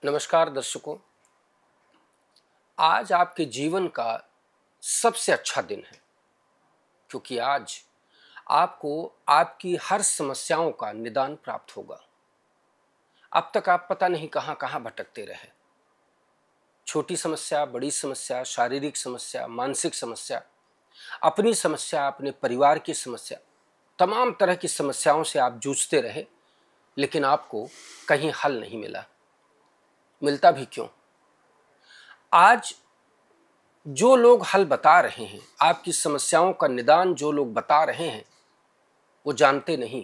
नमस्कार दर्शकों। आज आपके जीवन का सबसे अच्छा दिन है, क्योंकि आज आपको आपकी हर समस्याओं का निदान प्राप्त होगा। अब तक आप पता नहीं कहां कहां भटकते रहे। छोटी समस्या, बड़ी समस्या, शारीरिक समस्या, मानसिक समस्या, अपनी समस्या, अपने परिवार की समस्या, तमाम तरह की समस्याओं से आप जूझते रहे, लेकिन आपको कहीं हल नहीं मिला। मिलता भी क्यों? आज जो लोग हल बता रहे हैं, आपकी समस्याओं का निदान जो लोग बता रहे हैं, वो जानते नहीं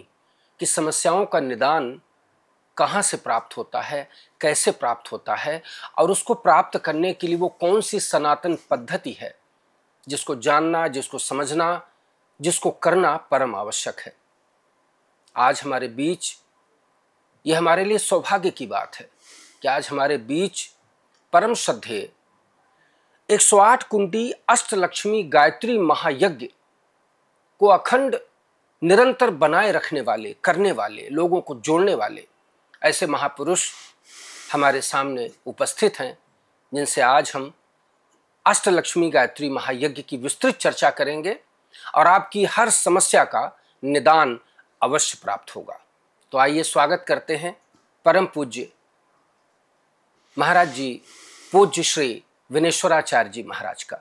कि समस्याओं का निदान कहाँ से प्राप्त होता है, कैसे प्राप्त होता है, और उसको प्राप्त करने के लिए वो कौन सी सनातन पद्धति है जिसको जानना, जिसको समझना, जिसको करना परम आवश्यक है। आज हमारे बीच, यह हमारे लिए सौभाग्य की बात है कि आज हमारे बीच परम श्रद्धेय 108 कुंडी अष्टलक्ष्मी गायत्री महायज्ञ को अखंड निरंतर बनाए रखने वाले, करने वाले, लोगों को जोड़ने वाले ऐसे महापुरुष हमारे सामने उपस्थित हैं, जिनसे आज हम अष्टलक्ष्मी गायत्री महायज्ञ की विस्तृत चर्चा करेंगे और आपकी हर समस्या का निदान अवश्य प्राप्त होगा। तो आइए स्वागत करते हैं परम पूज्य महाराज जी, पूज्य श्री विनेश्वराचार्य जी महाराज का।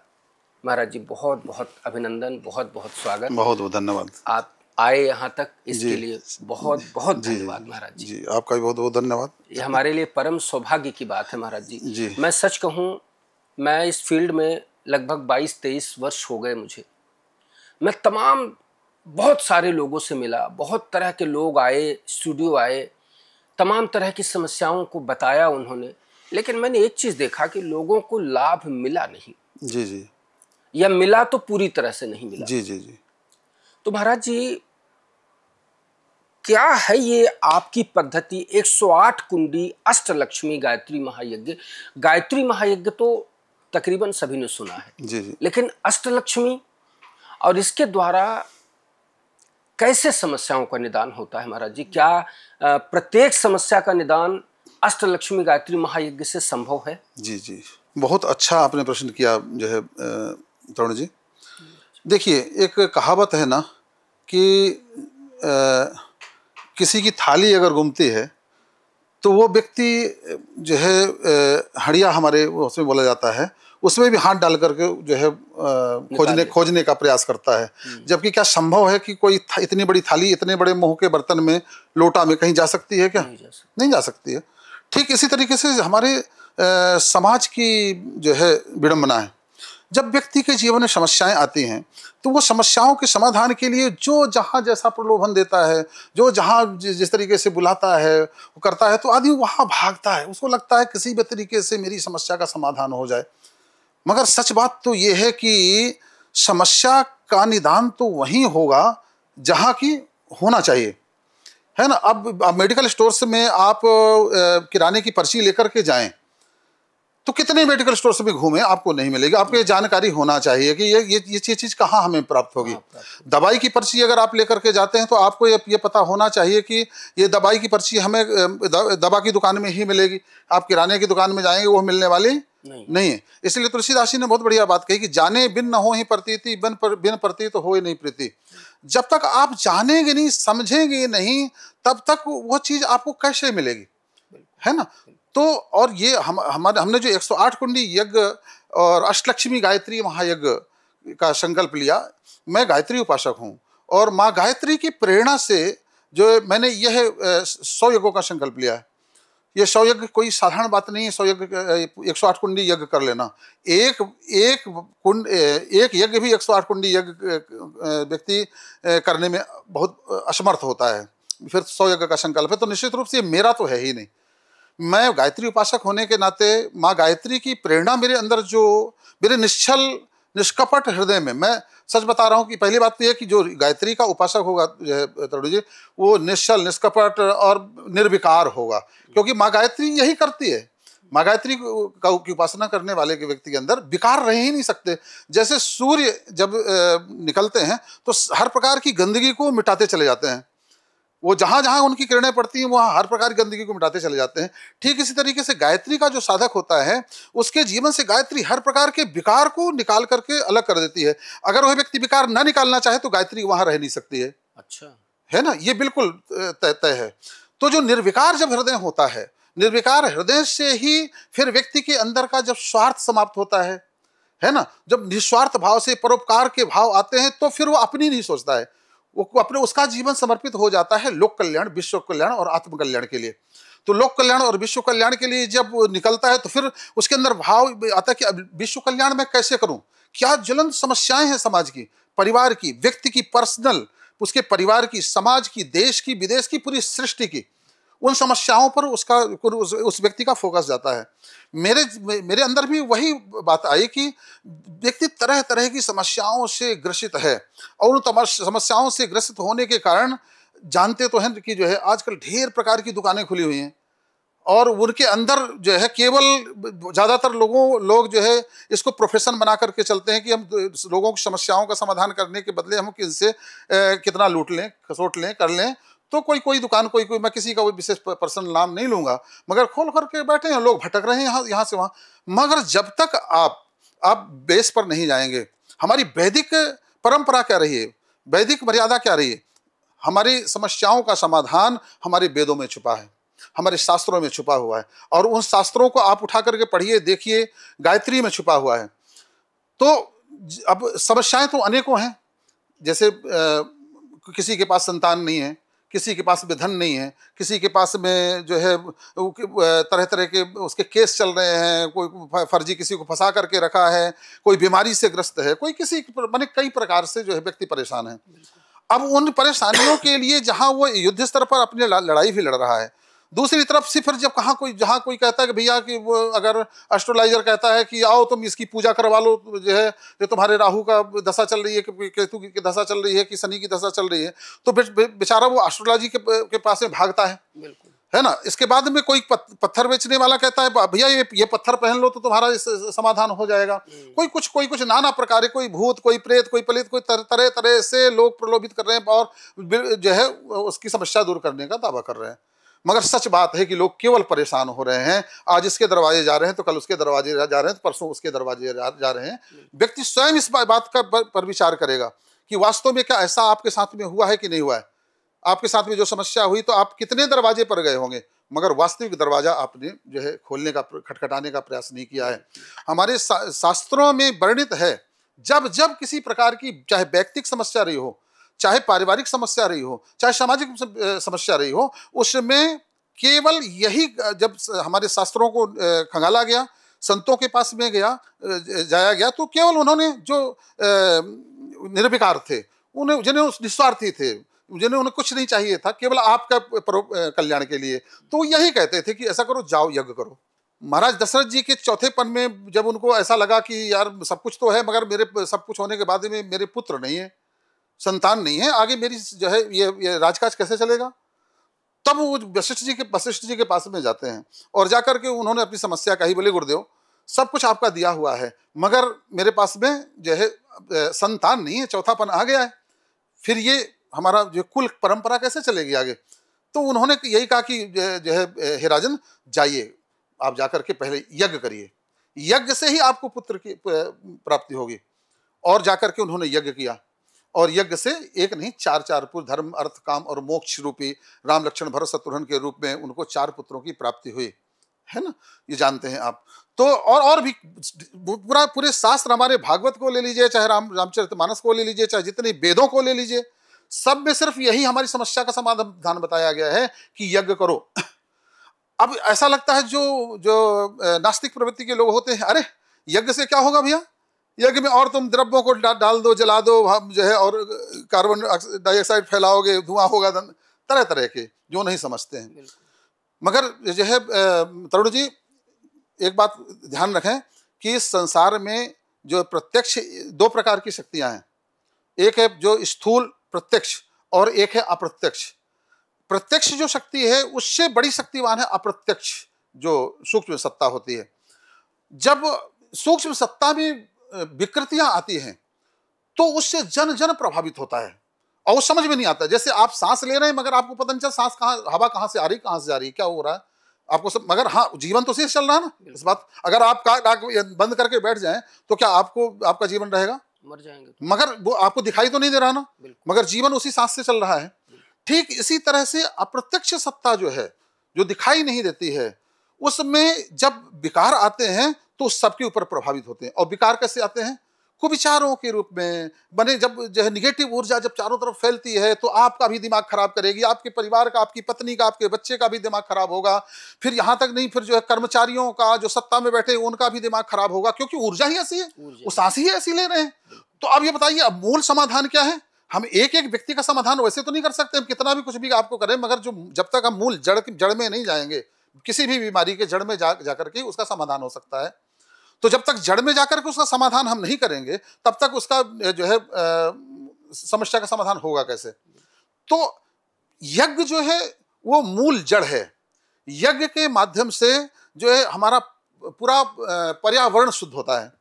महाराज जी, बहुत बहुत अभिनंदन, बहुत बहुत स्वागत, बहुत बहुत धन्यवाद। आप आए यहाँ तक, इसके लिए बहुत बहुत धन्यवाद महाराज जी। जी, आपका भी बहुत बहुत धन्यवाद। ये हमारे लिए परम सौभाग्य की बात है महाराज जी। जी, मैं सच कहूँ, मैं इस फील्ड में लगभग 22-23 वर्ष हो गए मुझे। मैं तमाम बहुत सारे लोगों से मिला, बहुत तरह के लोग आए, स्टूडियो आए, तमाम तरह की समस्याओं को बताया उन्होंने, लेकिन मैंने एक चीज़ देखा कि लोगों को लाभ मिला नहीं। जी जी, या मिला तो पूरी तरह से नहीं मिला। जी जी जी। तो महाराज जी, क्या है ये आपकी पद्धति 108 कुंडी अष्टलक्ष्मी गायत्री महायज्ञ? गायत्री महायज्ञ तो तकरीबन सभी ने सुना है, जी जी। लेकिन अष्टलक्ष्मी, और इसके द्वारा कैसे समस्याओं का निदान होता है महाराज जी? क्या प्रत्येक समस्या का निदान अष्टलक्ष्मी गायत्री महायज्ञ से संभव है? जी जी, बहुत अच्छा आपने प्रश्न किया जो है तरुण जी। देखिए, एक कहावत है ना कि किसी की थाली अगर घूमती है तो वो व्यक्ति जो है हड़िया हमारे उसमें बोला जाता है, उसमें भी हाथ डाल करके जो है खोजने का प्रयास करता है। जबकि क्या संभव है कि कोई इतनी बड़ी थाली, इतने बड़े मुंह के बर्तन में, लोटा में कहीं जा सकती है क्या? नहीं जा सकती है। ठीक इसी तरीके से हमारे समाज की जो है विडंबना है। जब व्यक्ति के जीवन में समस्याएं आती हैं तो वो समस्याओं के समाधान के लिए जो जहाँ जैसा प्रलोभन देता है, जो जहाँ जिस तरीके से बुलाता है, वो करता है, तो आदमी वहाँ भागता है। उसको लगता है किसी भी तरीके से मेरी समस्या का समाधान हो जाए। मगर सच बात तो ये है कि समस्या का निदान तो वहीं होगा जहाँ की होना चाहिए, है ना। अब मेडिकल स्टोर्स में आप किराने की पर्ची लेकर के जाएं तो कितने मेडिकल स्टोर्स में घूमें, आपको नहीं मिलेगी। आपको ये जानकारी होना चाहिए कि ये चीज़ कहाँ हमें प्राप्त होगी। दवाई की पर्ची अगर आप लेकर के जाते हैं तो आपको ये पता होना चाहिए कि ये दवाई की पर्ची हमें दवा की दुकान में ही मिलेगी। आप किराने की दुकान में जाएंगे, वो मिलने वाली नहीं है। इसलिए तुलसीदास जी ने बहुत बढ़िया बात कही कि जाने बिन न हो ही प्रतीति, बिन प्रतीत हो ही नहीं प्रीति। जब तक आप जानेंगे नहीं, समझेंगे नहीं, तब तक वो चीज़ आपको कैसे मिलेगी, है ना। तो और ये हमने जो 108 कुंडी यज्ञ और अष्टलक्ष्मी गायत्री महायज्ञ का संकल्प लिया। मैं गायत्री उपासक हूँ और माँ गायत्री की प्रेरणा से जो मैंने यह 100 यज्ञों का संकल्प लिया है। ये 100 यज्ञ कोई साधारण बात नहीं है। 100 यज्ञ 108 कुंडी यज्ञ कर लेना, एक यज्ञ भी 108 कुंडी यज्ञ व्यक्ति करने में बहुत असमर्थ होता है। फिर 100 यज्ञ का संकल्प है, तो निश्चित रूप से मेरा तो है ही नहीं। मैं गायत्री उपासक होने के नाते माँ गायत्री की प्रेरणा मेरे अंदर, जो मेरे निश्चल निष्कपट हृदय में, मैं सच बता रहा हूँ कि पहली बात तो यह कि जो गायत्री का उपासक होगा तरुण जी, वो निश्चल, निष्कपट और निर्विकार होगा, क्योंकि माँ गायत्री यही करती है। माँ गायत्री की उपासना करने वाले के व्यक्ति के अंदर विकार रह ही नहीं सकते। जैसे सूर्य जब निकलते हैं तो हर प्रकार की गंदगी को मिटाते चले जाते हैं, वो जहां जहां उनकी किरणें पड़ती हैं वहां हर प्रकार की गंदगी को मिटाते चले जाते हैं। ठीक इसी तरीके से गायत्री का जो साधक होता है उसके जीवन से गायत्री हर प्रकार के विकार को निकाल करके अलग कर देती है। अगर वह व्यक्ति विकार ना निकालना चाहे तो गायत्री वहां रह नहीं सकती है। अच्छा, है ना, ये बिल्कुल तय है। तो जो निर्विकार जब हृदय होता है, निर्विकार हृदय से ही फिर व्यक्ति के अंदर का जब स्वार्थ समाप्त होता है ना, जब निस्वार्थ भाव से परोपकार के भाव आते हैं तो फिर वो अपनी नहीं सोचता है, वो अपने उसका जीवन समर्पित हो जाता है लोक कल्याण, विश्व कल्याण और आत्म कल्याण के लिए। तो लोक कल्याण और विश्व कल्याण के लिए जब निकलता है तो फिर उसके अंदर भाव आता है कि अब विश्व कल्याण मैं कैसे करूं, क्या ज्वलंत समस्याएं हैं समाज की, परिवार की, व्यक्ति की, पर्सनल, उसके परिवार की, समाज की, देश की, विदेश की, पूरी सृष्टि की, उन समस्याओं पर उसका उस व्यक्ति का फोकस जाता है। मेरे अंदर भी वही बात आई कि व्यक्ति तरह तरह की समस्याओं से ग्रसित है और उन समस्याओं से ग्रसित होने के कारण जानते तो हैं कि जो है आजकल ढेर प्रकार की दुकानें खुली हुई हैं और उनके अंदर जो है केवल ज़्यादातर लोग जो है इसको प्रोफेशन बना करके चलते हैं कि हम लोगों की समस्याओं का समाधान करने के बदले हम किनसे कितना लूट लें, खसोट लें, कर लें। तो कोई दुकान, कोई मैं किसी का विशेष पर्सनल नाम नहीं लूंगा, मगर खोल करके बैठे हैं लोग, भटक रहे हैं यहाँ से वहाँ। मगर जब तक आप बेस पर नहीं जाएंगे, हमारी वैदिक परंपरा क्या रही है, वैदिक मर्यादा क्या रही है, हमारी समस्याओं का समाधान हमारे वेदों में छुपा है, हमारे शास्त्रों में छुपा हुआ है और उन शास्त्रों को आप उठा करके पढ़िए, देखिए, गायत्री में छुपा हुआ है। तो अब समस्याएं तो अनेकों हैं, जैसे किसी के पास संतान नहीं है, किसी के पास में धन नहीं है, किसी के पास में जो है तरह तरह के उसके केस चल रहे हैं, कोई फर्जी किसी को फंसा करके रखा है, कोई बीमारी से ग्रस्त है, कोई किसी माने कई प्रकार से जो है व्यक्ति परेशान है। अब उन परेशानियों के लिए जहां वो युद्ध स्तर पर अपनी लड़ाई भी लड़ रहा है, दूसरी तरफ से फिर जब जहां कोई कहता है कि भैया कि वो अगर एस्ट्रोलॉजर कहता है कि आओ तुम इसकी पूजा करवा लो, जो है ये तुम्हारे राहु का दशा चल रही है, कि केतु की दशा चल रही है, कि शनि की दशा चल रही है, तो बेचारा वो एस्ट्रोलॉजी के पास में भागता है। बिल्कुल, है ना। इसके बाद में कोई पत्थर बेचने वाला कहता है भैया ये पत्थर पहन लो तो तुम्हारा समाधान हो जाएगा। कोई कुछ नाना प्रकार, कोई भूत, कोई प्रेत, कोई पलित, कोई तरह तरह से लोग प्रलोभित कर रहे हैं और जो है उसकी समस्या दूर करने का दावा कर रहे हैं। मगर सच बात है कि लोग केवल परेशान हो रहे हैं। आज इसके दरवाजे जा रहे हैं तो कल उसके दरवाजे जा रहे हैं, तो परसों उसके दरवाजे जा रहे हैं। व्यक्ति स्वयं इस बात का पर विचार करेगा कि वास्तव में क्या ऐसा आपके साथ में हुआ है कि नहीं हुआ है। आपके साथ में जो समस्या हुई तो आप कितने दरवाजे पर गए होंगे, मगर वास्तविक दरवाजा आपने जो है खोलने का, खटखटाने का प्रयास नहीं किया है। हमारे शास्त्रों में वर्णित है, जब जब किसी प्रकार की चाहे व्यक्तिगत समस्या रही हो, चाहे पारिवारिक समस्या रही हो, चाहे सामाजिक समस्या रही हो, उसमें केवल यही, जब हमारे शास्त्रों को खंगाला गया, संतों के पास में जाया गया, तो केवल उन्होंने जो निर्विकार थे, उन्हें जिन्हें निस्वार्थी थे, जिन्हें उन्हें कुछ नहीं चाहिए था, केवल आपका कल्याण के लिए, तो यही कहते थे कि ऐसा करो, जाओ यज्ञ करो। महाराज दशरथ जी के चौथेपन में जब उनको ऐसा लगा कि यार सब कुछ तो है, मगर मेरे सब कुछ होने के बाद में मेरे पुत्र नहीं है, संतान नहीं है, आगे मेरी जो है ये राजकाज कैसे चलेगा, तब वो वशिष्ठ जी के पास में जाते हैं और जाकर के उन्होंने अपनी समस्या कही। बोले गुरुदेव, सब कुछ आपका दिया हुआ है, मगर मेरे पास में जो है संतान नहीं है, चौथापन आ गया है, फिर ये हमारा जो कुल परंपरा कैसे चलेगी आगे। तो उन्होंने यही कहा कि जो है हे राजन, जाइए आप जाकर के पहले यज्ञ करिए, यज्ञ से ही आपको पुत्र की प्राप्ति होगी। और जाकर के उन्होंने यज्ञ किया और यज्ञ से एक नहीं 4 पुत्र, धर्म, अर्थ, काम और मोक्ष रूपी राम, लक्ष्मण, भरत, शत्रुघ्न के रूप में उनको 4 पुत्रों की प्राप्ति हुई, है ना। ये जानते हैं आप। तो और भी पूरे शास्त्र, हमारे भागवत को ले लीजिए, चाहे रामचरितमानस को ले लीजिए, चाहे जितने वेदों को ले लीजिए, सब में सिर्फ यही हमारी समस्या का समाधान बताया गया है कि यज्ञ करो। अब ऐसा लगता है जो नास्तिक प्रवृत्ति के लोग होते हैं, अरे यज्ञ से क्या होगा भैया, यज्ञ में और तुम द्रव्यों को डाल दो, जला दो, हम जो है और कार्बन डाइऑक्साइड फैलाओगे, धुआं होगा, तरह तरह के जो नहीं समझते हैं। मगर जो है तरुण जी, एक बात ध्यान रखें कि इस संसार में जो प्रत्यक्ष 2 प्रकार की शक्तियां हैं, एक है जो स्थूल प्रत्यक्ष और एक है अप्रत्यक्ष। प्रत्यक्ष जो शक्ति है उससे बड़ी शक्तिवान है अप्रत्यक्ष, जो सूक्ष्म सत्ता होती है। जब सूक्ष्म सत्ता में विकृतियां आती हैं तो उससे जन जन प्रभावित होता है और वो समझ में नहीं आता। जैसे आप सांस ले रहे हैं मगर आपको पता नहीं चल सांस कहाँ, हवा कहाँ से आ रही, कहाँ से जा रही है, क्या हो रहा है आपको सब, मगर हाँ जीवन तो उसी से चल रहा है ना। इस बात अगर आप नाक बंद करके बैठ जाएं तो क्या आपको आपका जीवन रहेगा? मर जाएंगे। मगर वो आपको दिखाई तो नहीं दे रहा ना, मगर जीवन उसी सांस से चल रहा है। ठीक इसी तरह से अप्रत्यक्ष सत्ता जो है, जो दिखाई नहीं देती है, उसमें जब विकार आते हैं तो सबके ऊपर प्रभावित होते हैं। और विकार कैसे आते हैं? कुविचारों के रूप में बने। जब जो है निगेटिव ऊर्जा जब चारों तरफ फैलती है तो आपका भी दिमाग खराब करेगी, आपके परिवार का, आपकी पत्नी का, आपके बच्चे का भी दिमाग खराब होगा। फिर यहाँ तक नहीं, फिर जो है कर्मचारियों का, जो सत्ता में बैठे उनका भी दिमाग खराब होगा, क्योंकि ऊर्जा ही ऐसी है, वो सांस ही ऐसी ले रहे हैं। तो अब ये बताइए, अब मूल समाधान क्या है? हम एक एक व्यक्ति का समाधान वैसे तो नहीं कर सकते, हम कितना भी कुछ भी आपको करें, मगर जो जब तक हम मूल जड़ में नहीं जाएंगे, किसी भी बीमारी के जड़ में जाकर के उसका समाधान हो सकता है। तो जब तक जड़ में जाकर के उसका समाधान हम नहीं करेंगे, तब तक उसका जो है समस्या का समाधान होगा कैसे? तो यज्ञ जो है वो मूल जड़ है। यज्ञ के माध्यम से जो है हमारा पूरा पर्यावरण शुद्ध होता है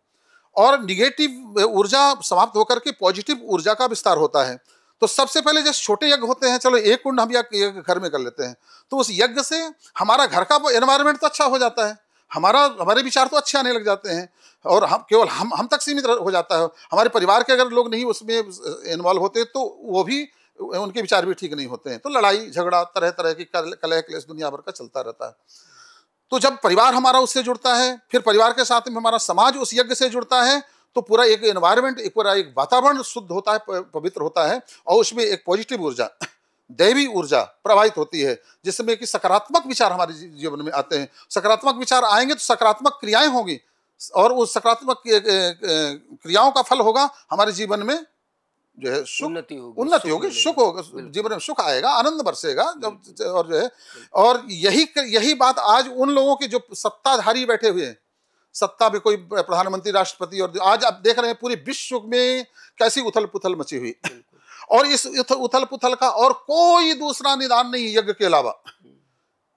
और निगेटिव ऊर्जा समाप्त होकर के पॉजिटिव ऊर्जा का विस्तार होता है। तो सबसे पहले जैसे छोटे यज्ञ होते हैं, चलो एक कुंड हम यज्ञ घर में कर लेते हैं, तो उस यज्ञ से हमारा घर का एनवायरनमेंट तो अच्छा हो जाता है, हमारे विचार तो अच्छे आने लग जाते हैं, और हम केवल हम तक सीमित हो जाता है। हमारे परिवार के अगर लोग नहीं उसमें इन्वॉल्व होते तो वो भी, उनके विचार भी ठीक नहीं होते हैं, तो लड़ाई झगड़ा तरह तरह की कलह क्लेश दुनिया भर का चलता रहता है। तो जब परिवार हमारा उससे जुड़ता है, फिर परिवार के साथ में हमारा समाज उस यज्ञ से जुड़ता है, तो पूरा एक एनवायरनमेंट, एक पूरा एक वातावरण शुद्ध होता है, पवित्र होता है, और उसमें एक पॉजिटिव ऊर्जा, दैवी ऊर्जा प्रवाहित होती है, जिसमें कि सकारात्मक विचार हमारे जीवन में आते हैं। सकारात्मक विचार आएंगे तो सकारात्मक क्रियाएं होंगी, और उस सकारात्मक क्रियाओं का फल होगा हमारे जीवन में जो है उन्नति होगी, सुख होगा, जीवन में सुख आएगा, आनंद बरसेगा। जब और जो है, और यही बात आज उन लोगों के जो सत्ताधारी बैठे हुए हैं, सत्ता में कोई प्रधानमंत्री, राष्ट्रपति, और आज आप देख रहे हैं पूरे विश्व में कैसी उथल पुथल मची हुई, और इस उथल पुथल का और कोई दूसरा निदान नहीं यज्ञ के अलावा।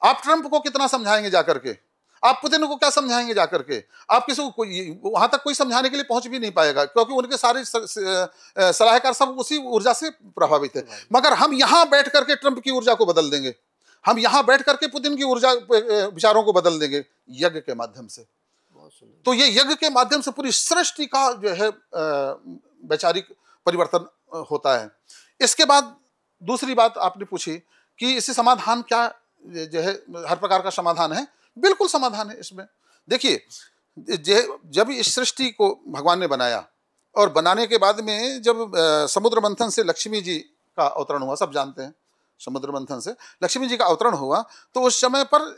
आप ट्रंप को कितना समझाएंगे जाकर के, आप पुतिन को क्या समझाएंगे जाकर के, आप किसी को वहां तक कोई समझाने के लिए पहुंच भी नहीं पाएगा, क्योंकि उनके सारे सलाहकार सब उसी ऊर्जा से प्रभावित है। मगर हम यहां बैठ करके ट्रंप की ऊर्जा को बदल देंगे, हम यहां बैठ करके पुतिन की ऊर्जा विचारों को बदल देंगे यज्ञ के माध्यम से। तो ये यज्ञ के माध्यम से पूरी सृष्टि का जो है वैचारिक परिवर्तन होता है। इसके बाद दूसरी बात आपने पूछी कि इससे समाधान क्या जो है, हर प्रकार का समाधान है। बिल्कुल समाधान है इसमें। देखिए, जब इस सृष्टि को भगवान ने बनाया, और बनाने के बाद में जब समुद्र मंथन से लक्ष्मी जी का अवतरण हुआ, सब जानते हैं, समुद्र मंथन से लक्ष्मी जी का अवतरण हुआ, तो उस समय पर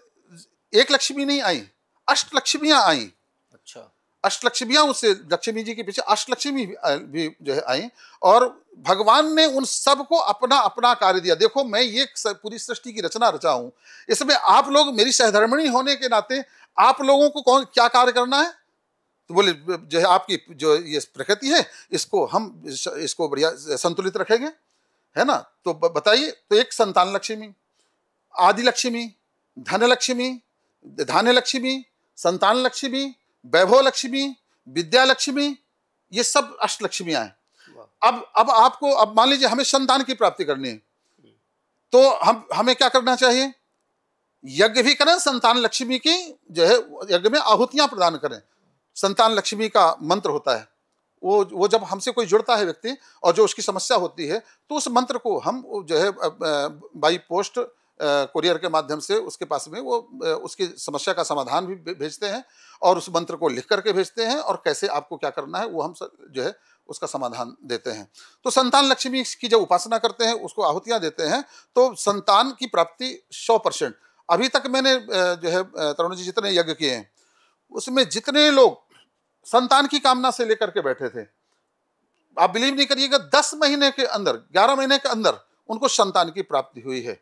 एक लक्ष्मी नहीं आई, अष्टलक्ष्मियां आई। अच्छा, अष्टलक्ष्मियां, उससे लक्ष्मी जी के पीछे अष्टलक्ष्मी भी जो है आई, और भगवान ने उन सबको अपना अपना कार्य दिया। देखो, मैं ये पूरी सृष्टि की रचना रचा हूं, इसमें आप लोग मेरी सहधर्मिणी होने के नाते आप लोगों को क्या कार्य करना है? तो बोले जो है आपकी जो ये प्रकृति है, इसको बढ़िया संतुलित रखेंगे, है ना। तो बताइए, तो एक संतान लक्ष्मी, आदि लक्ष्मी, धन लक्ष्मी, धान्य लक्ष्मी, संतान लक्ष्मी, वैभव लक्ष्मी, विद्या लक्ष्मी, ये सब अष्टलक्ष्मियां हैं। अब आपको, अब मान लीजिए हमें संतान की प्राप्ति करनी है, तो हमें क्या करना चाहिए? यज्ञ भी करें, संतान लक्ष्मी की जो है यज्ञ में आहुतियां प्रदान करें। संतान लक्ष्मी का मंत्र होता है, वो जब हमसे कोई जुड़ता है व्यक्ति और जो उसकी समस्या होती है, तो उस मंत्र को हम जो है बाई पोस्ट कुरियर के माध्यम से उसके पास में वो उसकी समस्या का समाधान भी भेजते हैं, और उस मंत्र को लिख करके भेजते हैं, और कैसे आपको क्या करना है वो हम जो है उसका समाधान देते हैं। तो संतान लक्ष्मी की जब उपासना करते हैं, उसको आहुतियां देते हैं, तो संतान की प्राप्ति 100%। अभी तक मैंने जो है तरुण जी जितने यज्ञ किए हैं, उसमें जितने लोग संतान की कामना से लेकर के बैठे थे, आप बिलीव नहीं करिएगा, 10 महीने के अंदर, 11 महीने के अंदर उनको संतान की प्राप्ति हुई है।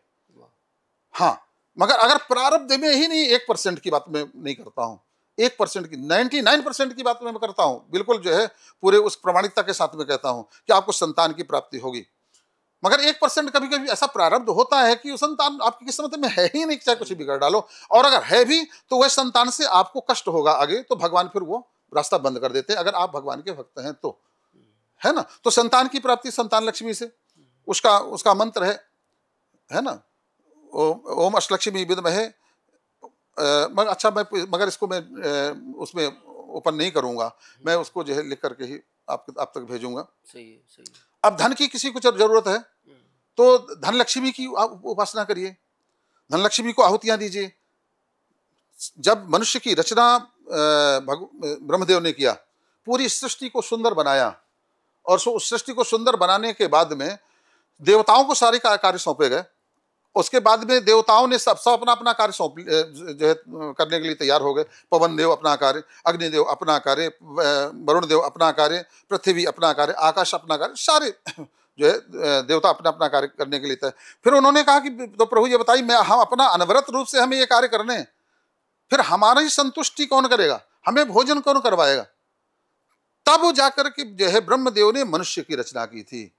हाँ, मगर अगर प्रारब्ध में ही नहीं, 1% की बात मैं नहीं करता हूं, 1% की, 99% की बात मैं करता हूं, बिल्कुल जो है पूरे उस प्रमाणिकता के साथ में कहता हूं कि आपको संतान की प्राप्ति होगी। मगर 1% कभी कभी ऐसा प्रारब्ध होता है कि संतान आपकी किस्मत में है ही नहीं, चाहे कुछ भी कर डालो, और अगर है भी तो वह संतान से आपको कष्ट होगा आगे, तो भगवान फिर वो रास्ता बंद कर देते हैं, अगर आप भगवान के भक्त हैं तो, है ना। तो संतान की प्राप्ति संतान लक्ष्मी से, उसका उसका मंत्र है ना, ओम अष्टलक्ष्मी विद्महे, मगर अच्छा मगर इसको मैं उसमें ओपन नहीं करूंगा, मैं उसको जो है लिख करके ही आप तक भेजूंगा। सही है, सही है। अब धन की किसी को जब जरूरत है तो धनलक्ष्मी की उपासना करिए, धनलक्ष्मी को आहुतियां दीजिए। जब मनुष्य की रचना ब्रह्मदेव ने किया, पूरी सृष्टि को सुंदर बनाया, और उस सृष्टि को सुंदर बनाने के बाद में देवताओं को सारे कार्य सौंपे गए। उसके बाद में देवताओं ने सब अपना अपना कार्य सौंप जो है करने के लिए तैयार हो गए। पवन देव अपना कार्य, अग्निदेव अपना कार्य, वरुण देव अपना कार्य, पृथ्वी अपना कार्य, आकाश अपना कार्य, सारे जो है देवता अपना अपना कार्य करने के लिए तय। फिर उन्होंने कहा कि तो प्रभु ये बताइए, हम अपना अनवरत रूप से हमें ये कार्य करने हैं, फिर हमारी संतुष्टि कौन करेगा, हमें भोजन कौन करवाएगा? तब जाकर के जो है ब्रह्मदेव ने मनुष्य की रचना की थी,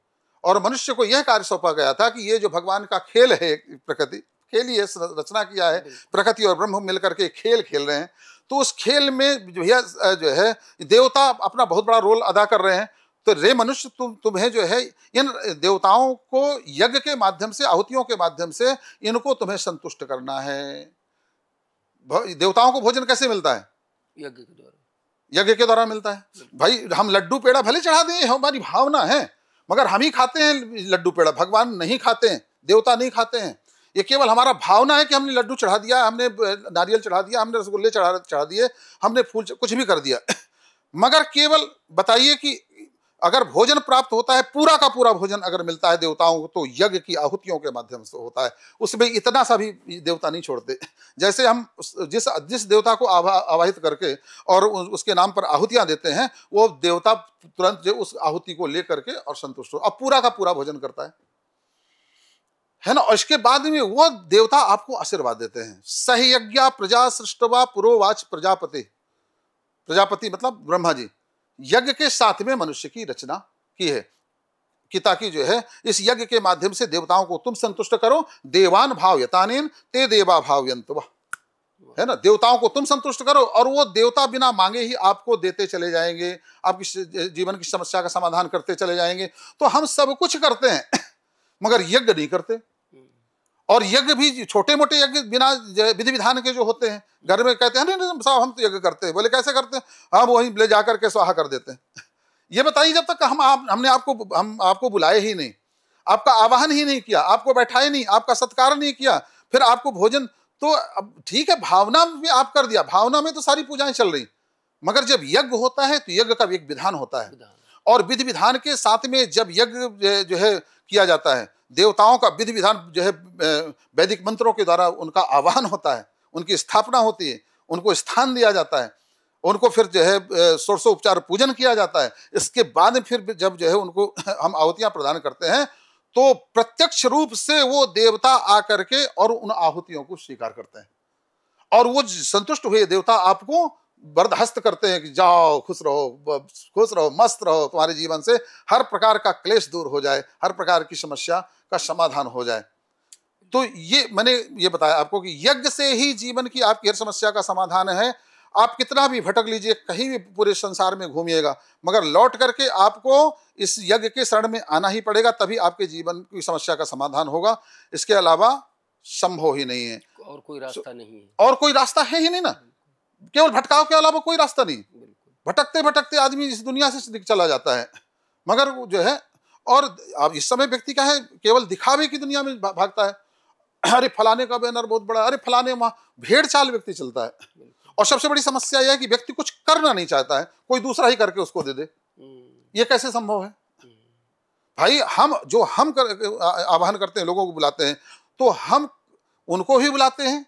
और मनुष्य को यह कार्य सौंपा गया था कि ये जो भगवान का खेल है, प्रकृति खेल ही रचना किया है, प्रकृति और ब्रह्म मिलकर के खेल खेल रहे हैं। तो उस खेल में जो है देवता अपना बहुत बड़ा रोल अदा कर रहे हैं। तो रे मनुष्य, तुम्हें जो है इन देवताओं को यज्ञ के माध्यम से, आहुतियों के माध्यम से इनको तुम्हें संतुष्ट करना है। देवताओं को भोजन कैसे मिलता है? यज्ञ के द्वारा, यज्ञ के द्वारा मिलता है। भाई हम लड्डू पेड़ा भले चढ़ा दें, हमारी भावना है, मगर हम ही खाते हैं लड्डू पेड़ा, भगवान नहीं खाते हैं, देवता नहीं खाते हैं। ये केवल हमारा भावना है कि हमने लड्डू चढ़ा दिया, हमने नारियल चढ़ा दिया, हमने रसगुल्ले चढ़ा दिए, हमने फूल कुछ भी कर दिया। मगर केवल बताइए कि अगर भोजन प्राप्त होता है, पूरा का पूरा भोजन अगर मिलता है देवताओं को, तो यज्ञ की आहुतियों के माध्यम से होता है। उसमें इतना सा भी देवता नहीं छोड़ते। जैसे हम जिस देवता को आवाहित करके और उसके नाम पर आहुतियां देते हैं, वो देवता तुरंत जो उस आहुति को लेकर के और संतुष्ट हो, अब पूरा का पूरा भोजन करता है ना। और इसके बाद में वो देवता आपको आशीर्वाद देते हैं। सहयज्ञा प्रजा सृष्टवा पुरोवाच प्रजापति, प्रजापति मतलब ब्रह्मा जी, यज्ञ के साथ में मनुष्य की रचना की है कि ताकि जो है इस यज्ञ के माध्यम से देवताओं को तुम संतुष्ट करो। देवान भावयतानेन ते देवा भावयन्तव, है ना, देवताओं को तुम संतुष्ट करो और वो देवता बिना मांगे ही आपको देते चले जाएंगे, आपकी जीवन की समस्या का समाधान करते चले जाएंगे। तो हम सब कुछ करते हैं मगर यज्ञ नहीं करते। और यज्ञ भी छोटे मोटे यज्ञ बिना विधि विधान के जो होते हैं, घर में कहते हैं नहीं साहब हम तो यज्ञ करते हैं, बोले कैसे करते हैं? हम वहीं ले जाकर के स्वाहा कर देते हैं। ये बताइए, जब तक हमने आपको बुलाए ही नहीं, आपका आवाहन ही नहीं किया, आपको बैठाए नहीं, आपका सत्कार नहीं किया, फिर आपको भोजन, तो अब ठीक है भावना में आप कर दिया, भावना में तो सारी पूजाएं चल रही, मगर जब यज्ञ होता है तो यज्ञ का एक विधान होता है, और विधि विधान के साथ में जब यज्ञ जो है किया जाता है, देवताओं का विधि विधान जो है वैदिक मंत्रों के द्वारा उनका आवाहन होता है, उनकी स्थापना होती है, उनको स्थान दिया जाता है, उनको फिर जो है षोडशोपचार पूजन किया जाता है। इसके बाद फिर जब जो है उनको हम आहुतियां प्रदान करते हैं, तो प्रत्यक्ष रूप से वो देवता आकर के और उन आहुतियों को स्वीकार करते हैं, और वो संतुष्ट हुए देवता आपको बर्दाश्त करते हैं कि जाओ खुश रहो मस्त रहो, तुम्हारे जीवन से हर प्रकार का क्लेश दूर हो जाए, हर प्रकार की समस्या का समाधान हो जाए। तो ये मैंने ये बताया आपको कि यज्ञ से ही जीवन की आपकी हर समस्या का समाधान है। आप कितना भी भटक लीजिए, कहीं भी पूरे संसार में घूमिएगा, मगर लौट करके आपको इस यज्ञ के शरण में आना ही पड़ेगा, तभी आपके जीवन की समस्या का समाधान होगा। इसके अलावा संभव ही नहीं है, और कोई रास्ता नहीं है, और कोई रास्ता है ही नहीं ना। केवल भटकाव के अलावा कोई रास्ता नहीं। भटकते भटकते आदमी इस दुनिया से चला जाता है, मगर जो है, और अब इस समय व्यक्ति क्या है, केवल दिखावे की दुनिया में भागता है। अरे फलाने का बैनर बहुत बड़ा, अरे फलाने वहां भेड़ चाल व्यक्ति चलता है। और सबसे बड़ी समस्या यह है कि व्यक्ति कुछ करना नहीं चाहता है, कोई दूसरा ही करके उसको दे दे। ये कैसे संभव है भाई? हम आह्वान करते हैं, लोगों को बुलाते हैं, तो हम उनको भी बुलाते हैं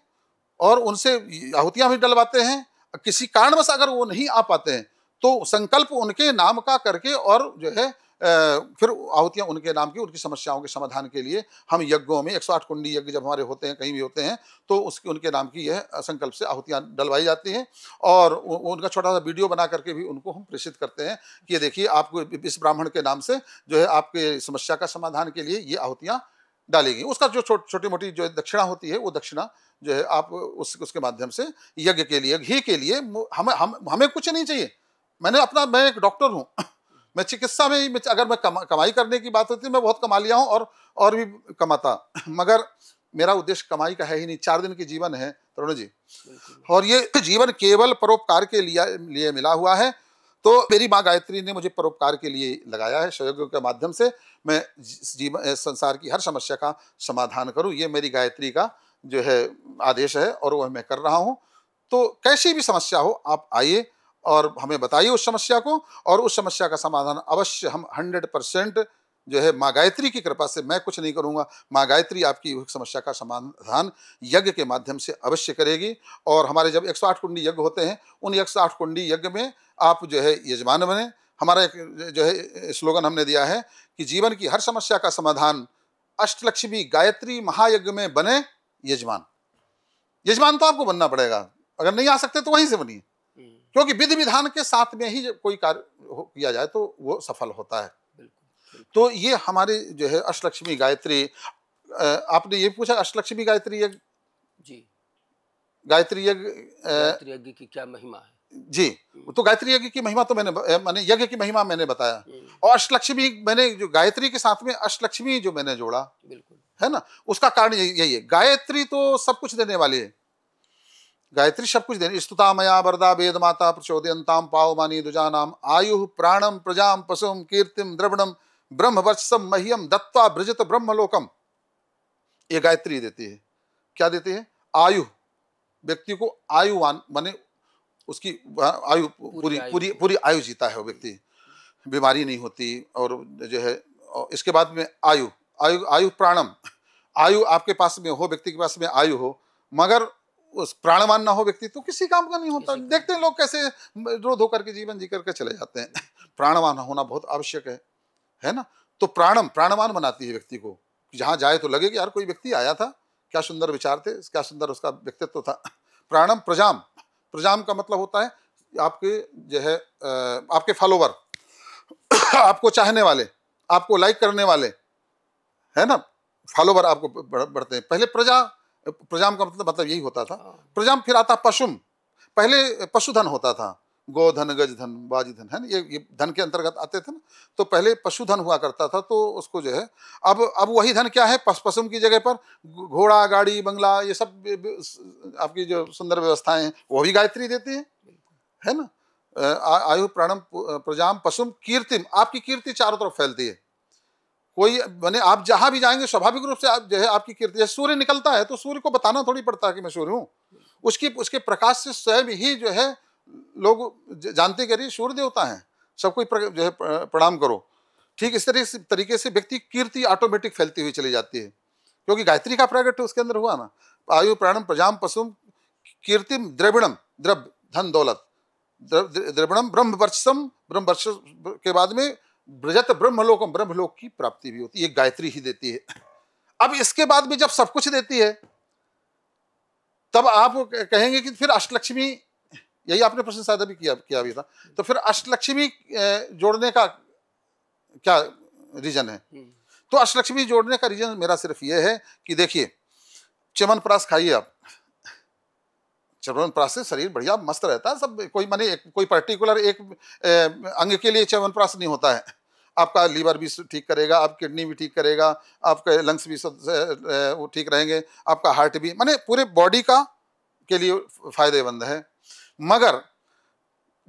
और उनसे आहुतियां भी डलवाते हैं। किसी कारणवश अगर वो नहीं आ पाते हैं तो संकल्प उनके नाम का करके, और जो है फिर आहुतियां उनके नाम की, उनकी समस्याओं के समाधान के लिए हम यज्ञों में 108 कुंडी यज्ञ जब हमारे होते हैं, कहीं भी होते हैं, तो उनके नाम की यह संकल्प से आहुतियां डलवाई जाती हैं। और उनका छोटा सा वीडियो बना करके भी उनको हम प्रेषित करते हैं कि ये देखिए, आपको इस ब्राह्मण के नाम से जो है आपके समस्या का समाधान के लिए ये आहुतियां डालेगी। उसका जो छोटी मोटी जो दक्षिणा होती है, वो दक्षिणा जो है आप उसके माध्यम से यज्ञ के लिए, घी के लिए हमें कुछ नहीं चाहिए। मैं एक डॉक्टर हूँ, मैं चिकित्सा में ही अगर मैं कमाई करने की बात होती है, मैं बहुत कमा लिया हूँ और भी कमाता, मगर मेरा उद्देश्य कमाई का है ही नहीं। 4 दिन की जीवन है तरुण जी, और ये जीवन केवल परोपकार के लिए मिला हुआ है। तो मेरी माँ गायत्री ने मुझे परोपकार के लिए लगाया है। सहयोग के माध्यम से मैं जीवन संसार की हर समस्या का समाधान करूं, ये मेरी गायत्री का जो है आदेश है, और वह मैं कर रहा हूं। तो कैसी भी समस्या हो, आप आइए और हमें बताइए उस समस्या को, और उस समस्या का समाधान अवश्य हम 100% जो है माँ गायत्री की कृपा से, मैं कुछ नहीं करूंगा, माँ गायत्री आपकी समस्या का समाधान यज्ञ के माध्यम से अवश्य करेगी। और हमारे जब 108 कुंडी यज्ञ होते हैं, उन 108 कुंडी यज्ञ में आप जो है यजमान बने। हमारा एक जो है स्लोगन हमने दिया है कि जीवन की हर समस्या का समाधान अष्टलक्ष्मी गायत्री महायज्ञ में बने यजमान। यजमान तो आपको बनना पड़ेगा, अगर नहीं आ सकते तो वहीं से बनिए, क्योंकि विधि विधान के साथ में ही जब कोई कार्य किया जाए तो वो सफल होता है। तो ये हमारे जो है अष्टलक्ष्मी गायत्री, आपने ये पूछा अष्टलक्ष्मी गायत्री यज्ञ जी, गायत्री यज्ञ की क्या महिमा है जी। तो गायत्री यज्ञ की महिमा तो मैंने यज्ञ की महिमा मैंने बताया, और अष्टलक्ष्मी मैंने जो गायत्री के साथ में अष्टलक्ष्मी जो मैंने जोड़ा, बिल्कुल है ना, उसका कारण यही है। गायत्री तो सब कुछ देने वाली है, गायत्री सब कुछ देने। स्तुता मया वरदा वेद माता प्रचोदयंताम पावमानी दुजानाम आयु प्राणम प्रजाम पशुम कीर्तिम द्रविणम ब्रह्मवर्चसम मह्यम दत्वा ब्रजत ब्रह्मलोकम। ये गायत्री देती है। क्या देती है? आयु। व्यक्ति को आयुवान माने उसकी आयु पूरी आयु जीता है वो व्यक्ति, बीमारी नहीं होती, और जो है इसके बाद में आयु आयु आयु प्राणम, आयु आपके पास में हो, व्यक्ति के पास में आयु हो, मगर उस प्राणवान ना हो व्यक्ति तो किसी काम का नहीं होता। देखते हैं लोग कैसे रो धो करके जीवन जी करके चले जाते हैं। प्राणवान होना बहुत आवश्यक है ना। तो प्राणवान बनाती है व्यक्ति को, जहां जाए तो लगे कि यार कोई व्यक्ति आया था, क्या सुंदर विचार थे, क्या सुंदर उसका व्यक्तित्व था। प्राणम प्रजाम, प्रजाम का मतलब होता है आपके जो है आपके फॉलोवर, आपको चाहने वाले, आपको लाइक करने वाले, है ना, फॉलोवर आपको बढ़ते हैं। पहले प्रजाम का मतलब यही होता था। प्रजाम, फिर आता पशुम। पहले पशुधन होता था, गोधन, गजधन, बाजीधन, है ना, ये धन के अंतर्गत आते थे ना। तो पहले पशुधन हुआ करता था, तो उसको जो है अब वही धन क्या है, पशुम की जगह पर घोड़ा, गाड़ी, बंगला, ये सब आपकी जो सुंदर व्यवस्थाएं हैं वो भी गायत्री देती है ना। आयु प्राणम प्रजाम पशुम कीर्तिम, आपकी कीर्ति चारों तरफ फैलती है। कोई माने आप जहां भी जाएंगे स्वाभाविक रूप से आप जो है आपकी कीर्ति, जैसे सूर्य निकलता है तो सूर्य को बताना थोड़ी पड़ता है कि मैं सूर्य हूँ, उसके प्रकाश से स्वयं ही जो है लोग जानते करिए सूर्य देवता हैं, सबको जो है प्रणाम करो। ठीक इस तरीके से व्यक्ति कीर्ति ऑटोमेटिक फैलती हुई चली जाती है, क्योंकि गायत्री का प्रकट उसके अंदर हुआ ना। आयु प्राणम प्रजाम पशुम कीर्तिम द्रविणम, द्रव्य धन दौलत, द्रविणम ब्रह्मवर्चसम, ब्रह्मवर्च के बाद में ब्रजत ब्रह्मलोकम, ब्रह्मलोक की प्राप्ति भी होती है, ये गायत्री ही देती है। अब इसके बाद भी जब सब कुछ देती है तब आप कहेंगे कि फिर अष्टलक्ष्मी, यही आपने प्रश्न शायद अभी किया भी था, तो फिर अष्टलक्ष्मी जोड़ने का क्या रीजन है? तो अष्टलक्ष्मी जोड़ने का रीजन मेरा सिर्फ ये है कि देखिए, च्यवनप्राश खाइए आप, च्यवनप्राश से शरीर बढ़िया मस्त रहता है। सब कोई माने कोई पर्टिकुलर एक अंग के लिए च्यवनप्राश नहीं होता है। आपका लीवर भी ठीक करेगा, आप किडनी भी ठीक करेगा, आपके लंग्स भी वो ठीक रहेंगे, आपका हार्ट भी, माने पूरे बॉडी का के लिए फायदेमंद है। मगर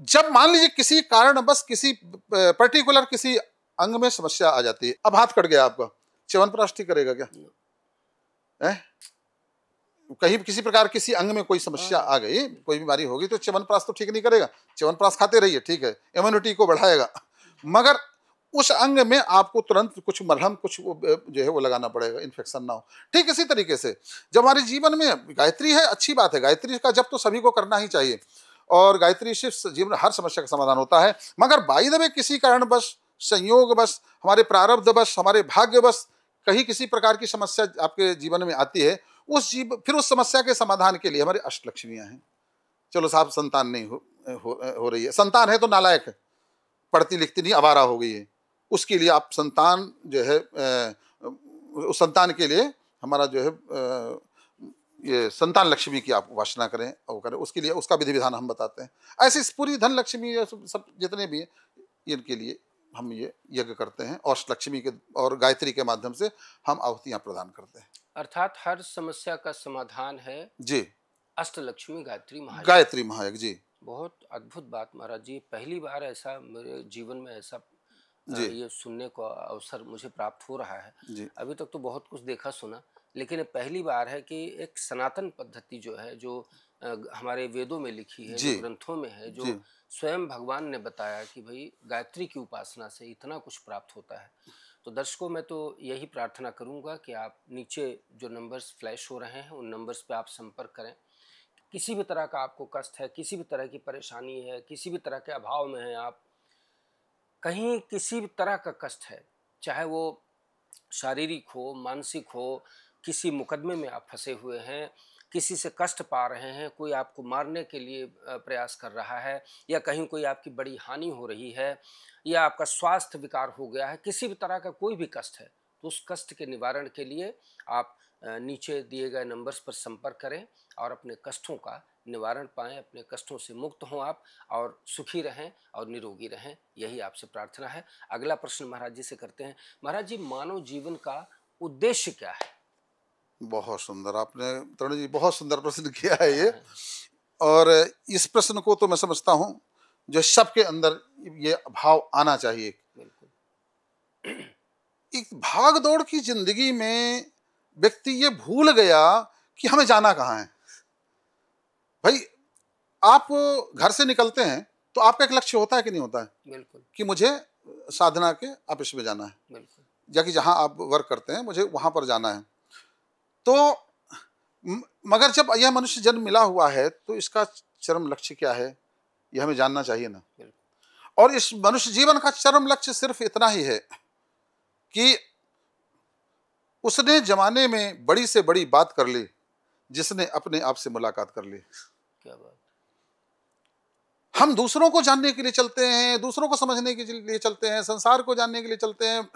जब मान लीजिए किसी कारण बस किसी पर्टिकुलर किसी अंग में समस्या आ जाती है, अब हाथ कट गया आपका, च्यवनप्राश ठीक करेगा क्या? कहीं किसी प्रकार किसी अंग में कोई समस्या आ गई, कोई बीमारी होगी, तो च्यवनप्राश तो ठीक नहीं करेगा। च्यवनप्राश खाते रहिए, ठीक है, इम्यूनिटी को बढ़ाएगा, मगर उस अंग में आपको तुरंत कुछ मरहम, कुछ जो है वो लगाना पड़ेगा, इन्फेक्शन ना हो। ठीक इसी तरीके से जब हमारे जीवन में गायत्री है, अच्छी बात है, गायत्री का जब तो सभी को करना ही चाहिए, और गायत्री से जीवन हर समस्या का समाधान होता है। मगर बाई द वे किसी कारणवश, संयोगवश, हमारे प्रारब्धवश, हमारे भाग्यवश कहीं किसी प्रकार की समस्या आपके जीवन में आती है, फिर उस समस्या के समाधान के लिए हमारे अष्टलक्ष्मियां हैं। चलो साहब, संतान नहीं हो रही है, संतान है तो नालायक है, पढ़ती लिखती नहीं, आवारा हो गई है, उसके लिए आप संतान जो है उस संतान के लिए हमारा जो है ये संतान लक्ष्मी की आप उपासना करें, वो करें, उसके लिए उसका विधि विधान हम बताते हैं। ऐसे पूरी धन लक्ष्मी सब जितने भी हैं, इनके लिए हम ये यज्ञ करते हैं और लक्ष्मी के और गायत्री के माध्यम से हम आहुतियाँ प्रदान करते हैं। अर्थात हर समस्या का समाधान है जी, अष्टलक्ष्मी गायत्री महायज्ञ। गायत्री महायज्ञ। जी, बहुत अद्भुत बात महाराज जी, पहली बार ऐसा मेरे जीवन में ऐसा जी, ये सुनने को अवसर मुझे प्राप्त हो रहा है। जी, अभी तक तो बहुत कुछ देखा सुना, लेकिन ये पहली बार है कि एक सनातन पद्धति जो है, जो हमारे वेदों में लिखी है, जी, जो ग्रंथों में है, जी, जो स्वयं भगवान ने बताया कि भाई गायत्री की उपासना से इतना कुछ प्राप्त होता है। तो दर्शकों, मैं तो यही प्रार्थना करूंगा कि आप नीचे जो नंबर्स फ्लैश हो रहे हैं उन नंबर्स पे आप संपर्क करें। किसी भी तरह का आपको कष्ट है, किसी भी तरह की परेशानी है, किसी भी तरह के अभाव में हैं आप, कहीं किसी भी तरह का कष्ट है, चाहे वो शारीरिक हो, मानसिक हो, किसी मुकदमे में आप फंसे हुए हैं, किसी से कष्ट पा रहे हैं, कोई आपको मारने के लिए प्रयास कर रहा है, या कहीं कोई आपकी बड़ी हानि हो रही है, या आपका स्वास्थ्य विकार हो गया है, किसी भी तरह का कोई भी कष्ट है, तो उस कष्ट के निवारण के लिए आप नीचे दिए गए नंबर्स पर संपर्क करें और अपने कष्टों का निवारण पाएं, अपने कष्टों से मुक्त हों आप, और सुखी रहें और निरोगी रहें, यही आपसे प्रार्थना है। अगला प्रश्न महाराज जी से करते हैं। महाराज जी, मानव जीवन का उद्देश्य क्या है? बहुत सुंदर आपने तरुण जी बहुत सुंदर प्रश्न किया है ये। हाँ, और इस प्रश्न को तो मैं समझता हूँ जो सबके अंदर ये भाव आना चाहिए। बिल्कुल। एक भाग दौड़ की जिंदगी में व्यक्ति ये भूल गया कि हमें जाना कहाँ है। भाई, आप घर से निकलते हैं तो आपका एक लक्ष्य होता है कि नहीं होता है बिल्कुल। कि मुझे साधना के ऑफिस में जाना है, बिल्कुल। या कि जहाँ आप वर्क करते हैं मुझे वहाँ पर जाना है। तो मगर जब यह मनुष्य जन्म मिला हुआ है तो इसका चरम लक्ष्य क्या है, यह हमें जानना चाहिए ना। बिल्कुल। और इस मनुष्य जीवन का चरम लक्ष्य सिर्फ इतना ही है कि उसने जमाने में बड़ी से बड़ी बात कर ली, जिसने अपने आप से मुलाकात कर ली। क्या बात। हम दूसरों को जानने के लिए चलते हैं, दूसरों को समझने के लिए चलते हैं, संसार को जानने के लिए चलते हैं।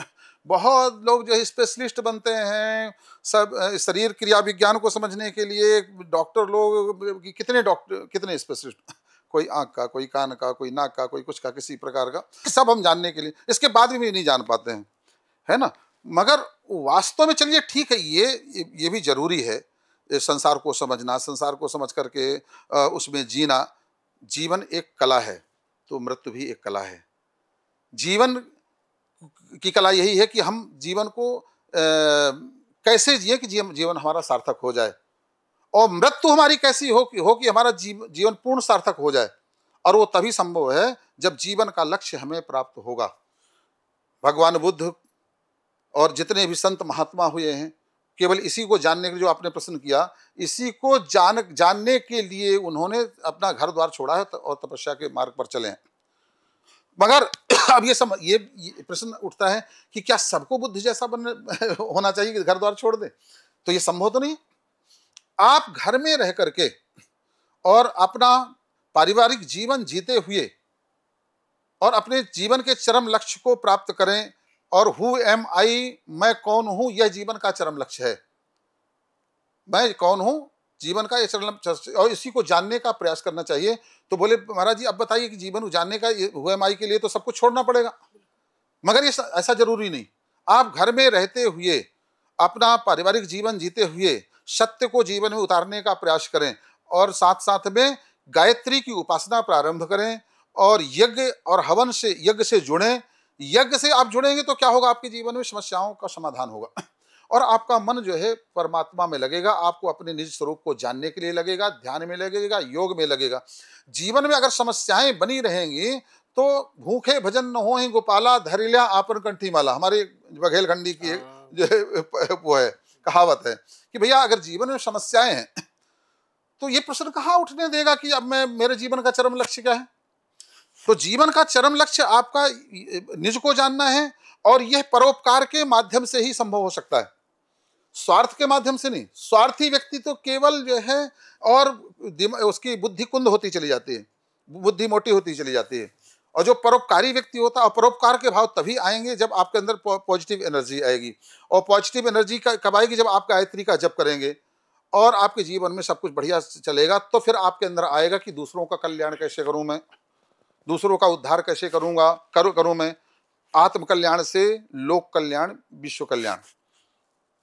बहुत लोग जो है स्पेशलिस्ट बनते हैं, सब शरीर क्रिया विज्ञान को समझने के लिए। डॉक्टर लोग कितने डॉक्टर, कितने स्पेशलिस्ट, कोई आंख का, कोई कान का, कोई नाक का, कोई कुछ का, किसी प्रकार का, सब हम जानने के लिए, इसके बाद भी नहीं जान पाते हैं, है ना। मगर वास्तव में चलिए ठीक है, ये भी जरूरी है, संसार को समझना, संसार को समझ करके उसमें जीना। जीवन एक कला है तो मृत्यु भी एक कला है। जीवन की कला यही है कि हम जीवन को कैसे जिए कि जीवन हमारा सार्थक हो जाए, और मृत्यु हमारी कैसी हो कि हमारा जीवन पूर्ण सार्थक हो जाए। और वो तभी संभव है जब जीवन का लक्ष्य हमें प्राप्त होगा। भगवान बुद्ध और जितने भी संत महात्मा हुए हैं, केवल इसी को जानने के लिए, जो आपने प्रश्न किया, इसी को जानने के लिए उन्होंने अपना घर द्वार छोड़ा है और तपस्या के मार्ग पर चले हैं। मगर अब ये प्रश्न उठता है कि क्या सबको बुद्ध जैसा होना चाहिए कि घर द्वार छोड़ दे? तो ये संभव तो नहीं। आप घर में रह करके और अपना पारिवारिक जीवन जीते हुए और अपने जीवन के चरम लक्ष्य को प्राप्त करें। और हु एम आई, मैं कौन हूं, यह जीवन का चरम लक्ष्य है। मैं कौन हूं, जीवन का यह चरम लक्ष्य, और इसी को जानने का प्रयास करना चाहिए। तो बोले महाराज जी अब बताइए कि जीवन जानने का हु एम आई के लिए तो सब कुछ छोड़ना पड़ेगा। मगर ये ऐसा जरूरी नहीं। आप घर में रहते हुए अपना पारिवारिक जीवन जीते हुए सत्य को जीवन में उतारने का प्रयास करें, और साथ साथ में गायत्री की उपासना प्रारंभ करें, और यज्ञ और हवन से, यज्ञ से जुड़ें। यज्ञ से आप जुड़ेंगे तो क्या होगा, आपके जीवन में समस्याओं का समाधान होगा, और आपका मन जो है परमात्मा में लगेगा। आपको अपने निज स्वरूप को जानने के लिए लगेगा, ध्यान में लगेगा, योग में लगेगा। जीवन में अगर समस्याएं बनी रहेंगी तो भूखे भजन न हो गोपाला, धरिल्या आपन कंठी माला, हमारे बघेलखंडी की जो है वो है कहावत है कि भैया अगर जीवन में समस्याएं हैं तो ये प्रश्न कहाँ उठने देगा कि अब मेरे जीवन का चरम लक्ष्य क्या है। तो जीवन का चरम लक्ष्य आपका निज को जानना है, और यह परोपकार के माध्यम से ही संभव हो सकता है, स्वार्थ के माध्यम से नहीं। स्वार्थी व्यक्ति तो केवल जो है और उसकी बुद्धि कुंद होती चली जाती है, बुद्धि मोटी होती चली जाती है। और जो परोपकारी व्यक्ति होता है, और परोपकार के भाव तभी आएंगे जब आपके अंदर पॉजिटिव एनर्जी आएगी। और पॉजिटिव एनर्जी कब आएगी, जब आप गायत्री का जप करेंगे और आपके जीवन में सब कुछ बढ़िया चलेगा। तो फिर आपके अंदर आएगा कि दूसरों का कल्याण कैसे करूं मैं, दूसरों का उद्धार कैसे करूं मैं। आत्म कल्याण से लोक कल्याण, विश्व कल्याण।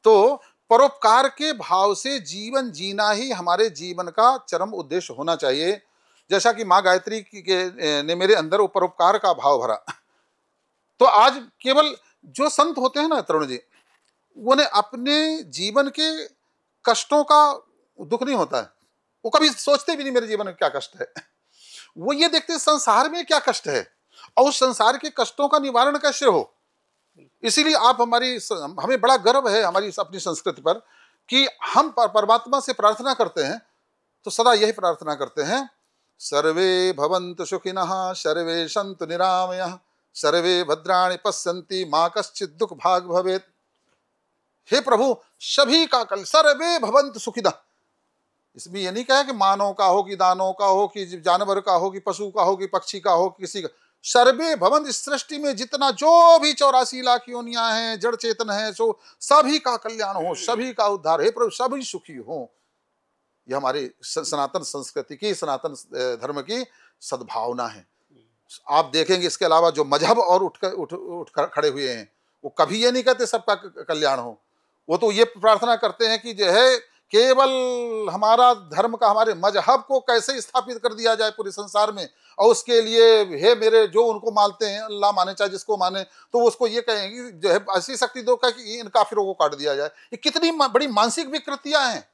तो परोपकार के भाव से जीवन जीना ही हमारे जीवन का चरम उद्देश्य होना चाहिए। जैसा कि माँ गायत्री ने मेरे अंदर वो परोपकार का भाव भरा। तो आज केवल जो संत होते हैं ना तरुण जी, उन्हें अपने जीवन के कष्टों का दुख नहीं होता है, वो कभी सोचते भी नहीं मेरे जीवन में क्या कष्ट है। वो ये देखते हैं संसार में क्या कष्ट है और उस संसार के कष्टों का निवारण कैसे हो। इसीलिए आप हमें बड़ा गर्व है हमारी अपनी संस्कृति पर कि हम परमात्मा से प्रार्थना करते हैं तो सदा यही प्रार्थना करते हैं, सर्वे भवन्तु सुखिनः सर्वे सन्तु निरामयः सर्वे भद्राणि पश्यन्ति मा कश्चित् दुःख भाग भवेत्। हे प्रभु, सभी का कल सर्वे भवन्तु सुखिनः, इसमें ये नहीं कहा कि मानव का हो कि दानव का हो कि जानवर का हो कि पशु का हो कि पक्षी का हो किसी का, सर्वे भवन्तु, इस सृष्टि में जितना जो भी 84 लाख योनियां हैं, जड़ चेतन है, सो सभी का कल्याण हो, सभी का उद्धार, हे प्रभु सभी सुखी हो। ये हमारे सनातन संस्कृति की, सनातन धर्म की सद्भावना है। आप देखेंगे इसके अलावा जो मजहब और उठ खड़े हुए हैं, वो कभी ये नहीं कहते सबका कल्याण हो। वो तो ये प्रार्थना करते हैं कि जो है केवल हमारा धर्म का, हमारे मजहब को कैसे स्थापित कर दिया जाए पूरे संसार में, और उसके लिए हे मेरे जो उनको मानते हैं, अल्लाह माने चाहे जिसको माने, तो उसको ये कहेंगे जो है ऐसी शक्ति दो कि इन काफिरों को काट दिया जाए। ये कितनी बड़ी मानसिक विकृतियां हैं,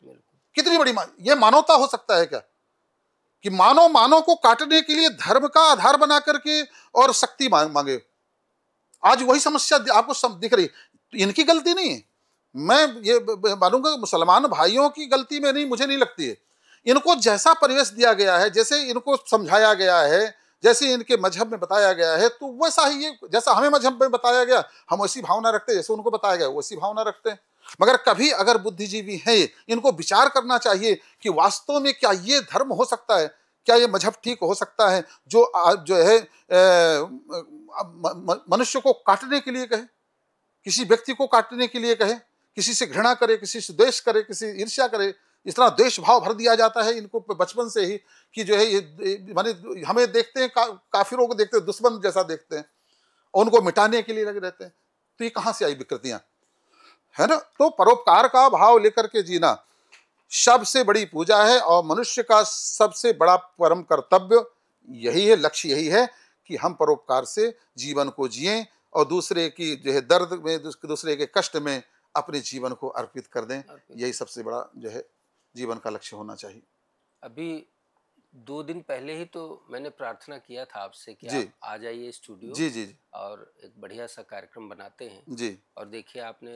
कितनी बड़ी ये मानवता हो सकता है क्या कि मानव को काटने के लिए धर्म का आधार बना करके और शक्ति मांगे। आज वही समस्या आपको दिख रही, तो इनकी गलती नहीं है, मैं ये मानूंगा मुसलमान भाइयों की गलती में नहीं, मुझे नहीं लगती है। इनको जैसा परिवेश दिया गया है, जैसे इनको समझाया गया है, जैसे इनके मजहब में बताया गया है, तो वैसा ही ये, जैसा हमें मजहब में बताया गया हम वैसी भावना रखते हैं, जैसे उनको बताया गया वैसी भावना रखते हैं। मगर कभी अगर बुद्धिजीवी हैं, इनको विचार करना चाहिए कि वास्तव में क्या ये धर्म हो सकता है, क्या ये मजहब ठीक हो सकता है जो है मनुष्य को काटने के लिए कहे, किसी व्यक्ति को काटने के लिए कहे, किसी से घृणा करे, किसी से द्वेष करे, किसी ईर्ष्या करे, इस तरह द्वेष भाव भर दिया जाता है इनको बचपन से ही कि जो है ये माने हमें देखते हैं काफिरों को देखते हैं दुश्मन जैसा देखते हैं और उनको मिटाने के लिए लगे रहते हैं। तो ये कहाँ से आई विकृतियां, है ना। तो परोपकार का भाव लेकर के जीना सबसे बड़ी पूजा है और मनुष्य का सबसे बड़ा परम कर्तव्य यही है, लक्ष्य यही है कि हम परोपकार से जीवन को जिएं और दूसरे की जो है दर्द में, दूसरे के कष्ट में अपने जीवन को अर्पित कर दें। यही सबसे बड़ा जो है जीवन का लक्ष्य होना चाहिए। अभी 2 दिन पहले ही तो मैंने प्रार्थना किया था आपसे कि आप आ जाइए स्टूडियो जी जी जी और एक बढ़िया सा कार्यक्रम बनाते हैं जी। और देखिए आपने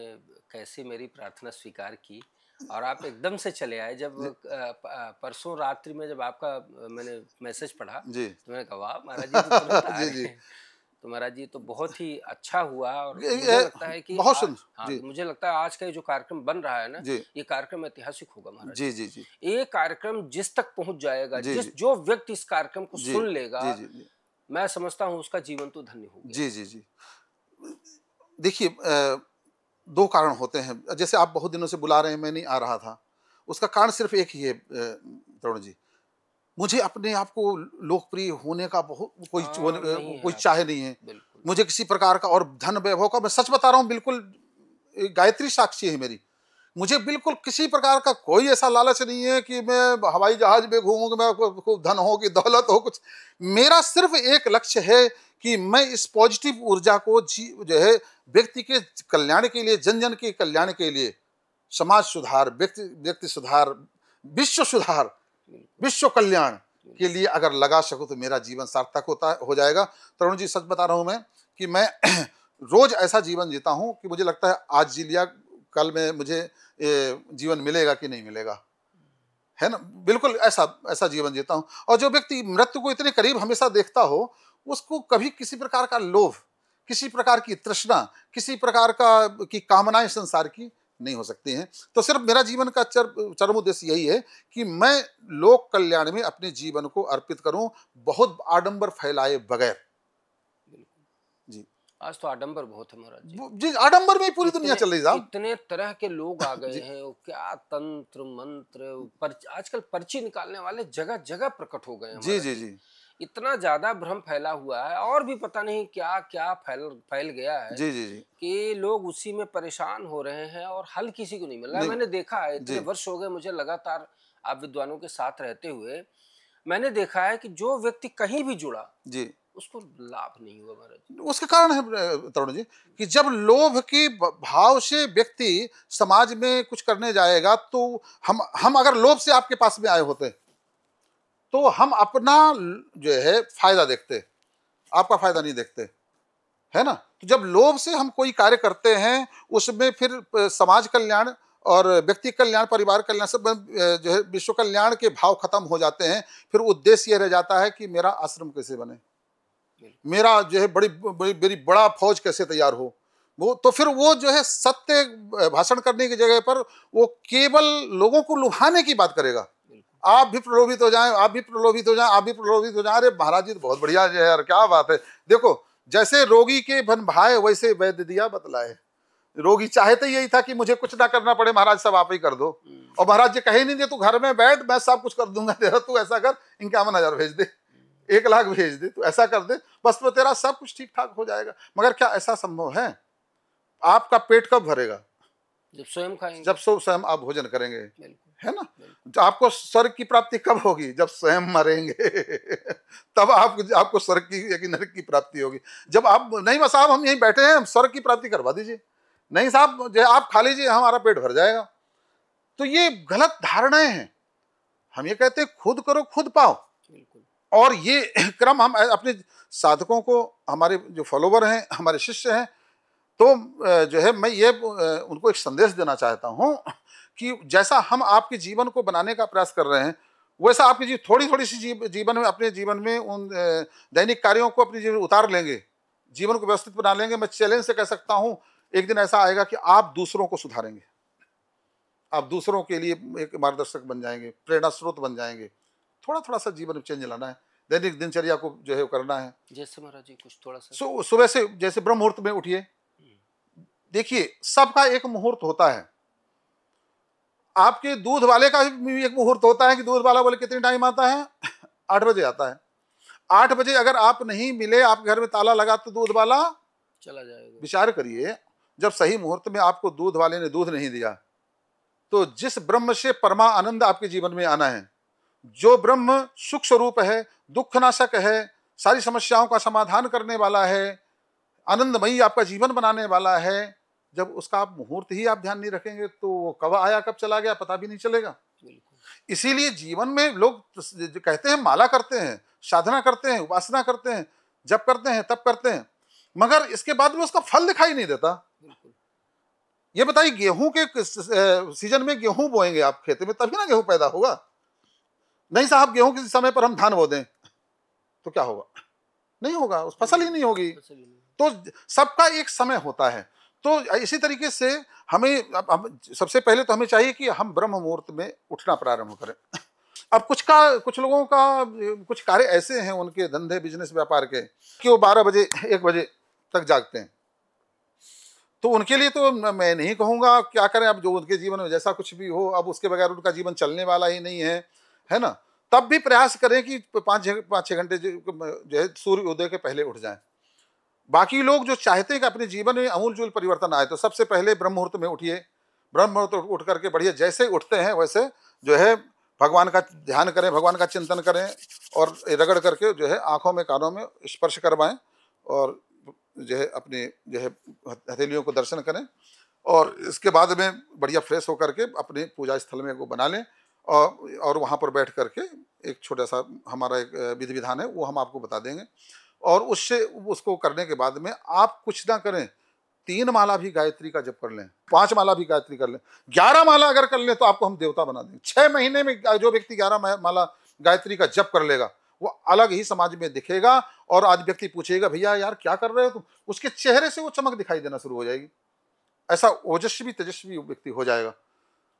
कैसे मेरी प्रार्थना स्वीकार की और आप एकदम से चले आए। जब परसों रात्रि में जब आपका मैंने मैसेज पढ़ा तो मैंने कहा वाह महाराज जी तो तुरंत आ रहे हैं। तो महाराज जी तो बहुत ही अच्छा हुआ और मुझे लगता है कि मुझे लगता है आज का जो कार्यक्रम बन रहा है ना, ये कार्यक्रम ऐतिहासिक होगा महाराज जी जी जी। ये कार्यक्रम जिस तक पहुंच जाएगा, जो व्यक्ति इस कार्यक्रम को सुन लेगा, मैं समझता हूँ उसका जीवन तो धन्य होगा। जी जी जी। देखिए 2 कारण होते हैं। जैसे आप बहुत दिनों से बुला रहे हैं, मैं नहीं आ रहा था, उसका कारण सिर्फ एक ही है तरुण जी, मुझे अपने आप को लोकप्रिय होने का कोई चाहे नहीं है। मुझे किसी प्रकार का और धन वैभव का, मैं सच बता रहा हूँ, बिल्कुल गायत्री साक्षी है मेरी, मुझे बिल्कुल किसी प्रकार का कोई ऐसा लालच नहीं है कि मैं हवाई जहाज में घूमूंगा, मैं खूब धन हो कि दौलत हो कुछ। मेरा सिर्फ एक लक्ष्य है कि मैं इस पॉजिटिव ऊर्जा को जो है व्यक्ति के कल्याण के लिए, जन जन के कल्याण के लिए, समाज सुधार, व्यक्ति सुधार, विश्व सुधार, विश्व कल्याण के लिए अगर लगा सकूं तो मेरा जीवन सार्थक हो जाएगा। तरुण जी सच बता रहा हूं मैं कि मैं रोज ऐसा जीवन जीता हूं कि मुझे लगता है आज जी लिया, कल में मुझे जीवन मिलेगा कि नहीं मिलेगा, है ना। बिल्कुल ऐसा जीवन जीता हूं। और जो व्यक्ति मृत्यु को इतने करीब हमेशा देखता हो, उसको कभी किसी प्रकार का लोभ, किसी प्रकार की तृष्णा, किसी प्रकार की कामनाएं संसार की नहीं हो सकती हैं। तो सिर्फ मेरा जीवन का चरम उद्देश्य यही है कि मैं लोक कल्याण में अपने जीवन को अर्पित करूं, बहुत आडंबर फैलाए बगैर। जी आज तो आडंबर बहुत है महाराज जी, आडंबर में पूरी दुनिया चल रही है। इतने तरह के लोग आ गए हैं, क्या तंत्र मंत्र, आजकल पर्ची निकालने वाले जगह जगह प्रकट हो गए हैं। जी जी जी। इतना ज्यादा भ्रम फैला हुआ है और भी पता नहीं क्या क्या फैल गया है जी जी जी कि लोग उसी में परेशान हो रहे हैं और हल किसी को नहीं मिल रहा है। नहीं मैंने देखा है, इतने जी वर्ष हो गए मुझे लगातार आप विद्वानों के साथ रहते हुए, मैंने देखा है कि जो व्यक्ति कहीं भी जुड़ा जी उसको लाभ नहीं हुआ महाराज। उसके कारण है तरुण जी कि जब लोभ की भाव से व्यक्ति समाज में कुछ करने जाएगा तो हम अगर लोभ से आपके पास में आए होते तो हम अपना जो है फायदा देखते, आपका फायदा नहीं देखते, है ना। तो जब लोभ से हम कोई कार्य करते हैं उसमें फिर समाज कल्याण और व्यक्ति कल्याण परिवार कल्याण सब जो है विश्व कल्याण के भाव खत्म हो जाते हैं। फिर उद्देश्य यह रह जाता है कि मेरा आश्रम कैसे बने, मेरा जो है बड़ी बड़ी बड़ी बड़ा फौज कैसे तैयार हो। वो तो फिर वो जो है सत्य भाषण करने की जगह पर वो केवल लोगों को लुभाने की बात करेगा। आप भी प्रलोभित हो जाएं, आप भी प्रलोभित हो जाएं, आप भी प्रलोभित हो जाएं। अरे महाराज जी तो बहुत बढ़िया जो है यार, क्या बात है। देखो जैसे रोगी के भन भाए वैसे वैद्य दिया बतलाए। रोगी चाहते यही था कि मुझे कुछ ना करना पड़े, महाराज सब आप ही कर दो। और महाराज जी कहे नहीं दे तू घर में बैठ, मैं सब कुछ कर दूंगा तेरा, तू ऐसा कर, इनके 51,000 भेज दे, 1,00,000 भेज दे, तू ऐसा कर दे बस, तो तेरा सब कुछ ठीक ठाक हो जाएगा। मगर क्या ऐसा संभव है? आपका पेट कब भरेगा? जब स्वयं खाएंगे, जब स्वयं आप भोजन करेंगे, है ना। बिल्कुल। आपको स्वर्ग की प्राप्ति कब होगी? जब स्वयं मरेंगे तब आपको स्वर्ग की या नरक की प्राप्ति होगी। जब आप नहीं बस साहब हम यहीं बैठे हैं, हम स्वर्ग की प्राप्ति करवा दीजिए, नहीं साहब जो आप खा लीजिए, हमारा पेट भर जाएगा। तो ये गलत धारणाएं हैं। हम ये कहते हैं खुद करो खुद पाओ, और ये क्रम हम अपने साधकों को, हमारे जो फॉलोवर हैं, हमारे शिष्य हैं, तो जो है मैं ये उनको एक संदेश देना चाहता हूं कि जैसा हम आपके जीवन को बनाने का प्रयास कर रहे हैं, वैसा आपकी थोड़ी थोड़ी सी जीवन में, अपने जीवन में उन दैनिक कार्यों को अपने जीवन में उतार लेंगे, जीवन को व्यवस्थित बना लेंगे। मैं चैलेंज से कह सकता हूं एक दिन ऐसा आएगा कि आप दूसरों को सुधारेंगे, आप दूसरों के लिए एक मार्गदर्शक बन जाएंगे, प्रेरणा स्रोत बन जाएंगे। थोड़ा थोड़ा सा जीवन में चेंज लाना है, दैनिक दिनचर्या को जो है करना है। जैसे महाराज जी कुछ थोड़ा सा सुबह से जैसे ब्रह्म मुहूर्त में उठिए। देखिए सबका एक मुहूर्त होता है, आपके दूध वाले का भी एक मुहूर्त होता है कि दूध वाला बोले कितने टाइम आता है 8 बजे आता है। 8 बजे अगर आप नहीं मिले, आपके घर में ताला लगा, तो दूध वाला चला जाएगा। विचार करिए, जब सही मुहूर्त में आपको दूध वाले ने दूध नहीं दिया, तो जिस ब्रह्म से परमा आनंद आपके जीवन में आना है, जो ब्रह्म सुख स्वरूप है, दुख नाशक है, सारी समस्याओं का समाधान करने वाला है, आनंदमयी आपका जीवन बनाने वाला है, जब उसका आप मुहूर्त ही आप ध्यान नहीं रखेंगे तो वो कब आया कब चला गया पता भी नहीं चलेगा। इसीलिए जीवन में लोग कहते हैं माला करते हैं, साधना करते हैं, उपासना करते हैं, जप करते हैं, तप करते हैं, मगर इसके बाद में उसका फल दिखाई नहीं देता। ये बताइए, गेहूं के सीजन में गेहूं बोएंगे आप खेत में, तभी ना गेहूं पैदा होगा। नहीं साहब गेहूं के समय पर हम धान बो दें तो क्या होगा? नहीं होगा, उस फसल ही नहीं होगी। तो सबका एक समय होता है। तो इसी तरीके से हमें सबसे पहले तो हमें चाहिए कि हम ब्रह्म मुहूर्त में उठना प्रारंभ करें। अब कुछ लोगों का कुछ कार्य ऐसे हैं, उनके धंधे बिजनेस व्यापार के, कि वो 12 बजे 1 बजे तक जागते हैं। तो उनके लिए तो मैं नहीं कहूँगा क्या करें, अब जो उनके जीवन में जैसा कुछ भी हो, अब उसके बगैर उनका जीवन चलने वाला ही नहीं है ना। तब भी प्रयास करें कि 5-6 घंटे जो है सूर्य उदय के पहले उठ जाएं। बाकी लोग जो चाहते हैं कि अपने जीवन में अमूलचूल परिवर्तन आए, तो सबसे पहले ब्रह्म मुहूर्त में उठिए। ब्रह्म मुहूर्त उठ करके बढ़िया, जैसे उठते हैं वैसे जो है भगवान का ध्यान करें, भगवान का चिंतन करें, और रगड़ करके जो है आंखों में कानों में स्पर्श करवाएं, और जो है अपने जो है हथेलियों को दर्शन करें, और इसके बाद में बढ़िया फ्रेश होकर के अपने पूजा स्थल में वो बना लें, और वहाँ पर बैठ करके एक छोटा सा हमारा एक विधि विधान है, वो हम आपको बता देंगे। और उससे उसको करने के बाद में आप कुछ ना करें, 3 माला भी गायत्री का जप कर लें, 5 माला भी गायत्री कर लें, 11 माला अगर कर लें तो आपको हम देवता बना देंगे। 6 महीने में जो व्यक्ति 11 माला गायत्री का जप कर लेगा, वो अलग ही समाज में दिखेगा। और आज व्यक्ति पूछेगा भैया यार क्या कर रहे हो तुम, उसके चेहरे से वो चमक दिखाई देना शुरू हो जाएगी। ऐसा ओजस्वी तेजस्वी व्यक्ति हो जाएगा,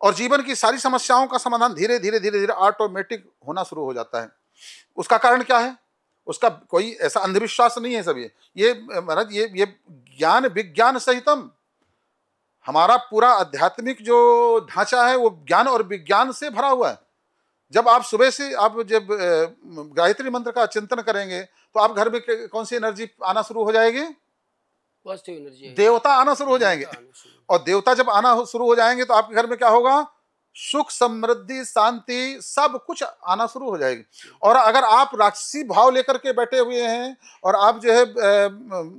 और जीवन की सारी समस्याओं का समाधान धीरे धीरे धीरे धीरे ऑटोमेटिक होना शुरू हो जाता है। उसका कारण क्या है? उसका कोई ऐसा अंधविश्वास नहीं है। सब ये महाराज ये ज्ञान विज्ञान सहितम, हमारा पूरा आध्यात्मिक जो ढांचा है वो ज्ञान और विज्ञान से भरा हुआ है। जब आप सुबह से आप जब गायत्री मंत्र का चिंतन करेंगे तो आप घर में कौन सी एनर्जी आना शुरू हो जाएगी? पॉजिटिव एनर्जी, देवता आना शुरू हो जाएंगे। और देवता जब आना शुरू हो जाएंगे तो आपके घर में क्या होगा? सुख, समृद्धि, शांति, सब कुछ आना शुरू हो जाएगी। और अगर आप राक्षसी भाव लेकर के बैठे हुए हैं और आप जो है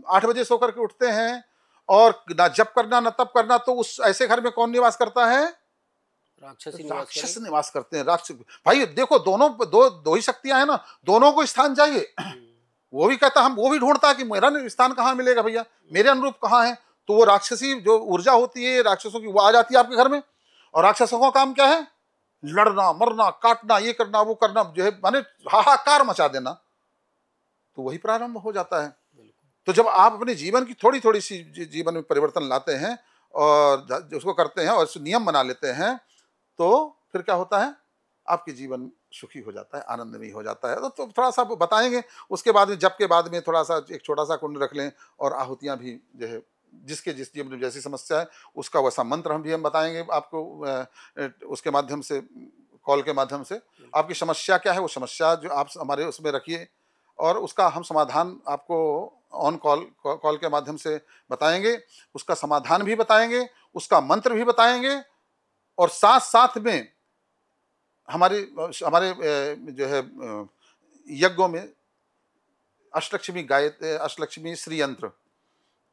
8 बजे सो करके उठते हैं और ना जप करना ना तप करना, तो उस ऐसे घर में कौन निवास करता है? राक्षस निवास करते हैं। राक्षस भाई देखो, दोनों दो ही शक्तियां हैं ना, दोनों को स्थान चाहिए। वो भी कहता, हम वो भी ढूंढता है कि मेरा स्थान कहाँ मिलेगा भैया, मेरे अनुरूप कहाँ है। तो वो राक्षसी जो ऊर्जा होती है राक्षसों की, वो आ जाती है आपके घर में। और राक्षसों का काम क्या है? लड़ना, मरना, काटना, ये करना, वो करना, जो है माने हाहाकार मचा देना। तो वही प्रारंभ हो जाता है। तो जब आप अपने जीवन की थोड़ी थोड़ी सी जीवन में परिवर्तन लाते हैं और उसको करते हैं और नियम बना लेते हैं, तो फिर क्या होता है? आपके जीवन सुखी हो जाता है, आनंदमय हो जाता है। तो थोड़ा सा बताएंगे। उसके बाद में जप के बाद में थोड़ा सा एक छोटा सा कुंड रख लें और आहुतियाँ भी जो है जिसके जिस जीवन में जैसी समस्या है उसका वैसा मंत्र हम बताएंगे आपको उसके माध्यम से, कॉल के माध्यम से। आपकी समस्या क्या है, वो समस्या जो आप हमारे उसमें रखिए और उसका हम समाधान आपको ऑन कॉल के माध्यम से बताएंगे। उसका समाधान भी बताएंगे, उसका मंत्र भी बताएंगे और साथ साथ में हमारे जो है यज्ञों में अष्टलक्ष्मी श्री यंत्र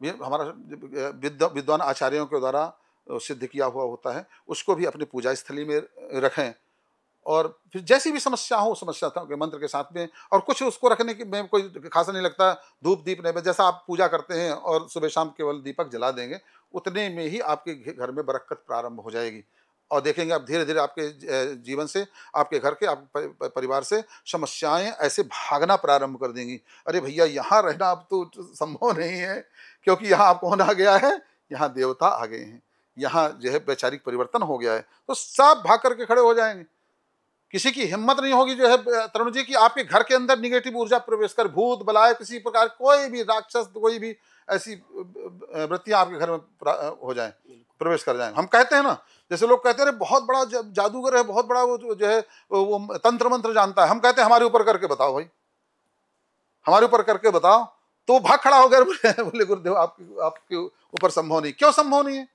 हमारा विद्वान आचार्यों के द्वारा सिद्ध किया हुआ होता है, उसको भी अपनी पूजा स्थली में रखें। और फिर जैसी भी समस्या हो, समस्या के मंत्र के साथ में, और कुछ उसको रखने की में कोई खासा नहीं लगता। धूप दीप नहीं, जैसा आप पूजा करते हैं और सुबह शाम केवल दीपक जला देंगे, उतने में ही आपके घर में बरकत प्रारंभ हो जाएगी। और देखेंगे आप धीरे धीरे आपके जीवन से, आपके घर के, आप परिवार से समस्याएं ऐसे भागना प्रारंभ कर देंगी। अरे भैया, यहाँ रहना अब तो संभव नहीं है, क्योंकि यहाँ आप कौन आ गया है? यहाँ देवता आ गए हैं, यहाँ जो है वैचारिक परिवर्तन हो गया है। तो सब भाग करके खड़े हो जाएंगे। किसी की हिम्मत नहीं होगी जो है तरुण जी, कि आपके घर के अंदर निगेटिव ऊर्जा प्रवेश कर, भूत बलाए, किसी प्रकार कोई भी राक्षस, कोई भी ऐसी वृत्तियां आपके घर में हो जाएं, प्रवेश कर जाएं। हम कहते हैं ना, जैसे लोग कहते हैं बहुत बड़ा जादूगर है, बहुत बड़ा वो जो है वो तंत्र मंत्र जानता है। हम कहते हैं हमारे ऊपर करके बताओ भाई, हमारे ऊपर करके बताओ। तो भाग खड़ा हो गए, बोले गुरुदेव आपके ऊपर संभव नहीं। क्यों संभव नहीं है?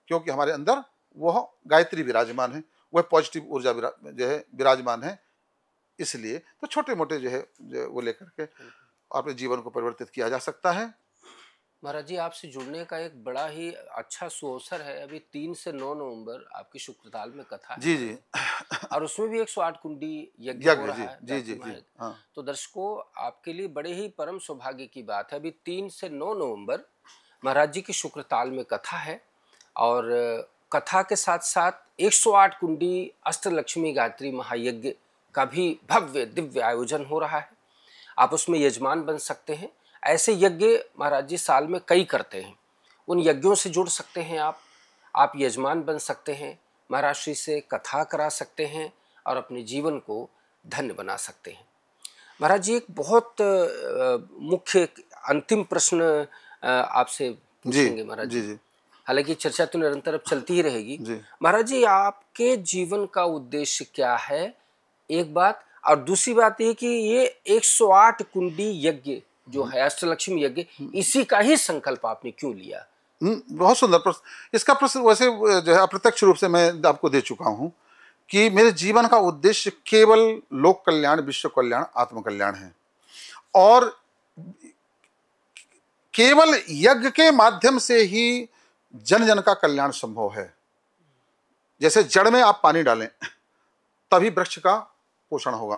क्योंकि हमारे अंदर वो गायत्री विराजमान है, वह पॉजिटिव ऊर्जा जो है विराजमान है। इसलिए तो छोटे मोटे जो है वो लेकर के अपने जीवन को परिवर्तित किया जा सकता है। महाराज जी, आपसे जुड़ने का एक बड़ा ही अच्छा सुअवसर है। अभी 3 से 9 नवंबर आपकी शुक्रताल में कथा है। जी जी। और उसमें भी 108 कुंडी यज्ञ हो रहा है। जी जी जी। हाँ। तो दर्शकों, आपके लिए बड़े ही परम सौभाग्य की बात है, अभी 3 से 9 नवंबर महाराज जी की शुक्रताल में कथा है। और कथा के साथ साथ 108 कुंडी अष्टलक्ष्मी गायत्री महायज्ञ का भी भव्य दिव्य आयोजन हो रहा है। आप उसमें यजमान बन सकते हैं। ऐसे यज्ञ महाराज जी साल में कई करते हैं, उन यज्ञों से जुड़ सकते हैं आप यजमान बन सकते हैं, महाराज श्री से कथा करा सकते हैं और अपने जीवन को धन्य बना सकते हैं। महाराज जी, एक बहुत मुख्य अंतिम प्रश्न आपसे पूछेंगे महाराज जी। हालांकि चर्चा तो निरंतर अब चलती ही रहेगी। महाराज जी, आपके जीवन का उद्देश्य क्या है, एक बात। और दूसरी बात ये कि ये 108 कुंडी यज्ञ जो है अष्टलक्ष्मी यज्ञ, इसी का ही संकल्प आपने क्यों लिया? बहुत सुंदर प्रश्न। इसका प्रश्न वैसे जो है अप्रत्यक्ष रूप से मैं आपको दे चुका हूं कि मेरे जीवन का उद्देश्य केवल लोक कल्याण, विश्व कल्याण, आत्म कल्याण है। और केवल यज्ञ के माध्यम से ही जन जन का कल्याण संभव है। जैसे जड़ में आप पानी डालें तभी वृक्ष का पोषण होगा।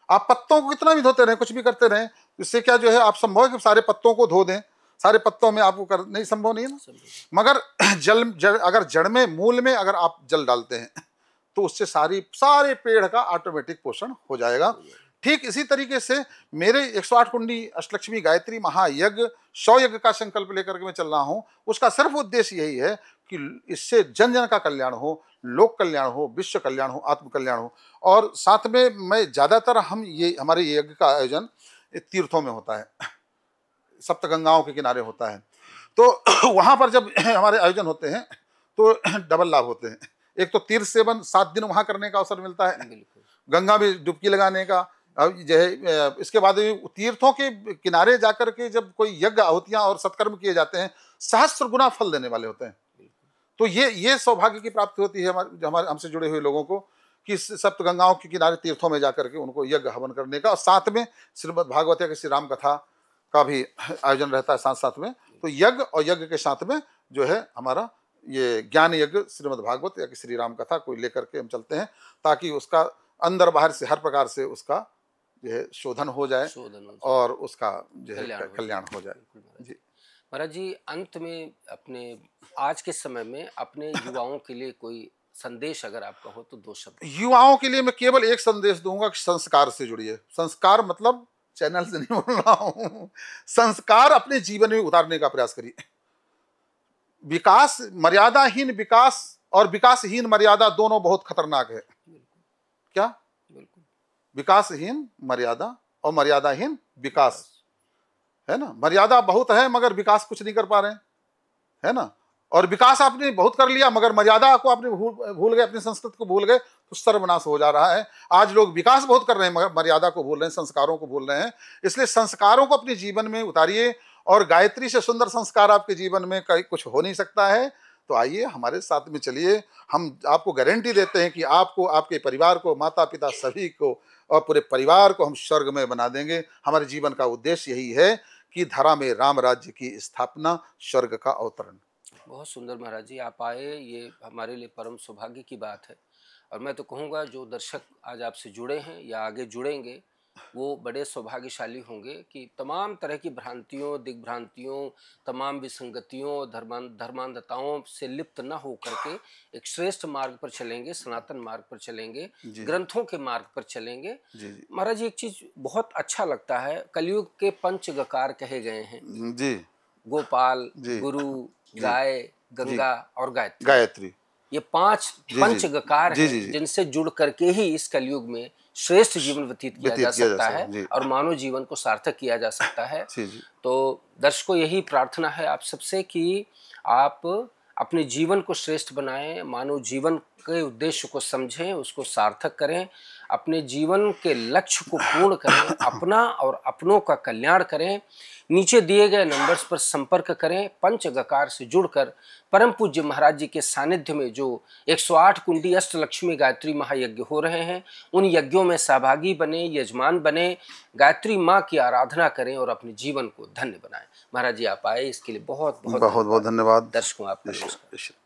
आप पत्तों को कितना भी धोते रहें, कुछ भी करते रहें, इससे क्या जो है आप संभव है कि सारे पत्तों को धो दें, सारे पत्तों में आपको कर नहीं, संभव नहीं है ना। मगर अगर जड़ में, मूल में अगर आप जल डालते हैं तो उससे सारे पेड़ का ऑटोमेटिक पोषण हो जाएगा। ठीक इसी तरीके से मेरे 108 कुंडी अष्टलक्ष्मी गायत्री महायज्ञ 100 यज्ञ का संकल्प लेकर के मैं चल रहा हूं। उसका सिर्फ उद्देश्य यही है कि इससे जन जन का कल्याण हो, लोक कल्याण हो, विश्व कल्याण हो, आत्म कल्याण हो। और साथ में मैं ज्यादातर हमारे यज्ञ का आयोजन तीर्थों में होता है, सप्तगंगाओं के किनारे होता है। तो वहां पर जब हमारे आयोजन होते हैं तो डबल लाभ होते हैं। एक तो तीर्थ सेवन 7 दिन वहां करने का अवसर मिलता है, गंगा में डुबकी लगाने का। अब जो है इसके बाद तीर्थों के किनारे जाकर के जब कोई यज्ञ आहुतियां और सत्कर्म किए जाते हैं, सहस्त्र गुना फल देने वाले होते हैं। तो ये सौभाग्य की प्राप्ति होती है हमारे हमसे जुड़े हुए लोगों को कि सप्त गंगाओं के किनारे तीर्थों में जाकर के उनको यज्ञ हवन करने का, और साथ में श्रीमद् भागवत या श्री राम कथा का भी आयोजन रहता है साथ साथ में। तो यज्ञ और यज्ञ के साथ में जो है हमारा ये ज्ञान यज्ञ श्रीमद् भागवत या श्री राम कथा को लेकर के हम चलते हैं, ताकि उसका अंदर बाहर से हर प्रकार से उसका जो है शोधन हो जाए और उसका जो है कल्याण हो जाए। जी महाराज जी, अंत में अपने आज के समय में अपने युवाओं के लिए कोई संदेश अगर आपका हो तो 2 शब्द। युवाओं के लिए मैं केवल एक संदेश दूंगा कि संस्कार से जुड़िए। संस्कार मतलब चैनल से नहीं बोल रहा हूं, संस्कार अपने जीवन में उतारने का प्रयास करिए। विकास, मर्यादाहीन विकास और विकासहीन मर्यादा दोनों बहुत खतरनाक है। क्या? बिल्कुल। विकासहीन मर्यादा और मर्यादाहीन विकास, है ना। मर्यादा बहुत है मगर विकास कुछ नहीं कर पा रहे हैं, है ना। और विकास आपने बहुत कर लिया मगर मर्यादा को आपने भूल गए, अपनी संस्कृति को भूल गए, तो सर्वनाश हो जा रहा है। आज लोग विकास बहुत कर रहे हैं मगर मर्यादा को भूल रहे हैं, संस्कारों को भूल रहे हैं। इसलिए संस्कारों को अपने जीवन में उतारिए, और गायत्री से सुंदर संस्कार आपके जीवन में कहीं कुछ हो नहीं सकता है। तो आइए हमारे साथ में चलिए, हम आपको गारंटी देते हैं कि आपको, आपके परिवार को, माता पिता सभी को और पूरे परिवार को हम स्वर्ग में बना देंगे। हमारे जीवन का उद्देश्य यही है कि धरा में राम राज्य की स्थापना, स्वर्ग का अवतरण। बहुत सुंदर महाराज जी, आप आए, ये हमारे लिए परम सौभाग्य की बात है। और मैं तो कहूँगा जो दर्शक आज आपसे जुड़े हैं या आगे जुड़ेंगे वो बड़े सौभाग्यशाली होंगे कि तमाम तरह की भ्रांतियों, दिग्भ्रांतियों, तमाम विसंगतियों, धर्मांधताओं से लिप्त न हो करके एक श्रेष्ठ मार्ग पर चलेंगे, सनातन मार्ग पर चलेंगे, ग्रंथों के मार्ग पर चलेंगे। महाराज जी, एक चीज बहुत अच्छा लगता है, कलयुग के 5 गकार कहे गए हैं जी, गोपाल, गुरु, गाय, गंगा और गायत्री। ये 5 पंच गकार हैं जिनसे जुड़ करके ही इस कलयुग में श्रेष्ठ जीवन व्यतीत किया जा सकता है और मानव जीवन को सार्थक किया जा सकता है। तो दर्शकों, यही प्रार्थना है आप सबसे कि आप अपने जीवन को श्रेष्ठ बनाएं, मानव जीवन के उद्देश्य को समझें, उसको सार्थक करें, अपने जीवन के लक्ष्य को पूर्ण करें, अपना और अपनों का कल्याण करें। नीचे दिए गए नंबर्स पर संपर्क करें, पंच गकार से जुड़कर परम पूज्य महाराज जी के सानिध्य में जो 108 कुंडी अष्टलक्ष्मी गायत्री महायज्ञ हो रहे हैं, उन यज्ञों में सहभागी बने, यजमान बने, गायत्री माँ की आराधना करें और अपने जीवन को धन्य बनाएं। महाराज जी, आप आए, इसके लिए बहुत बहुत धन्यवाद। धन्यवाद। दर्शकों, आपका नमस्कार।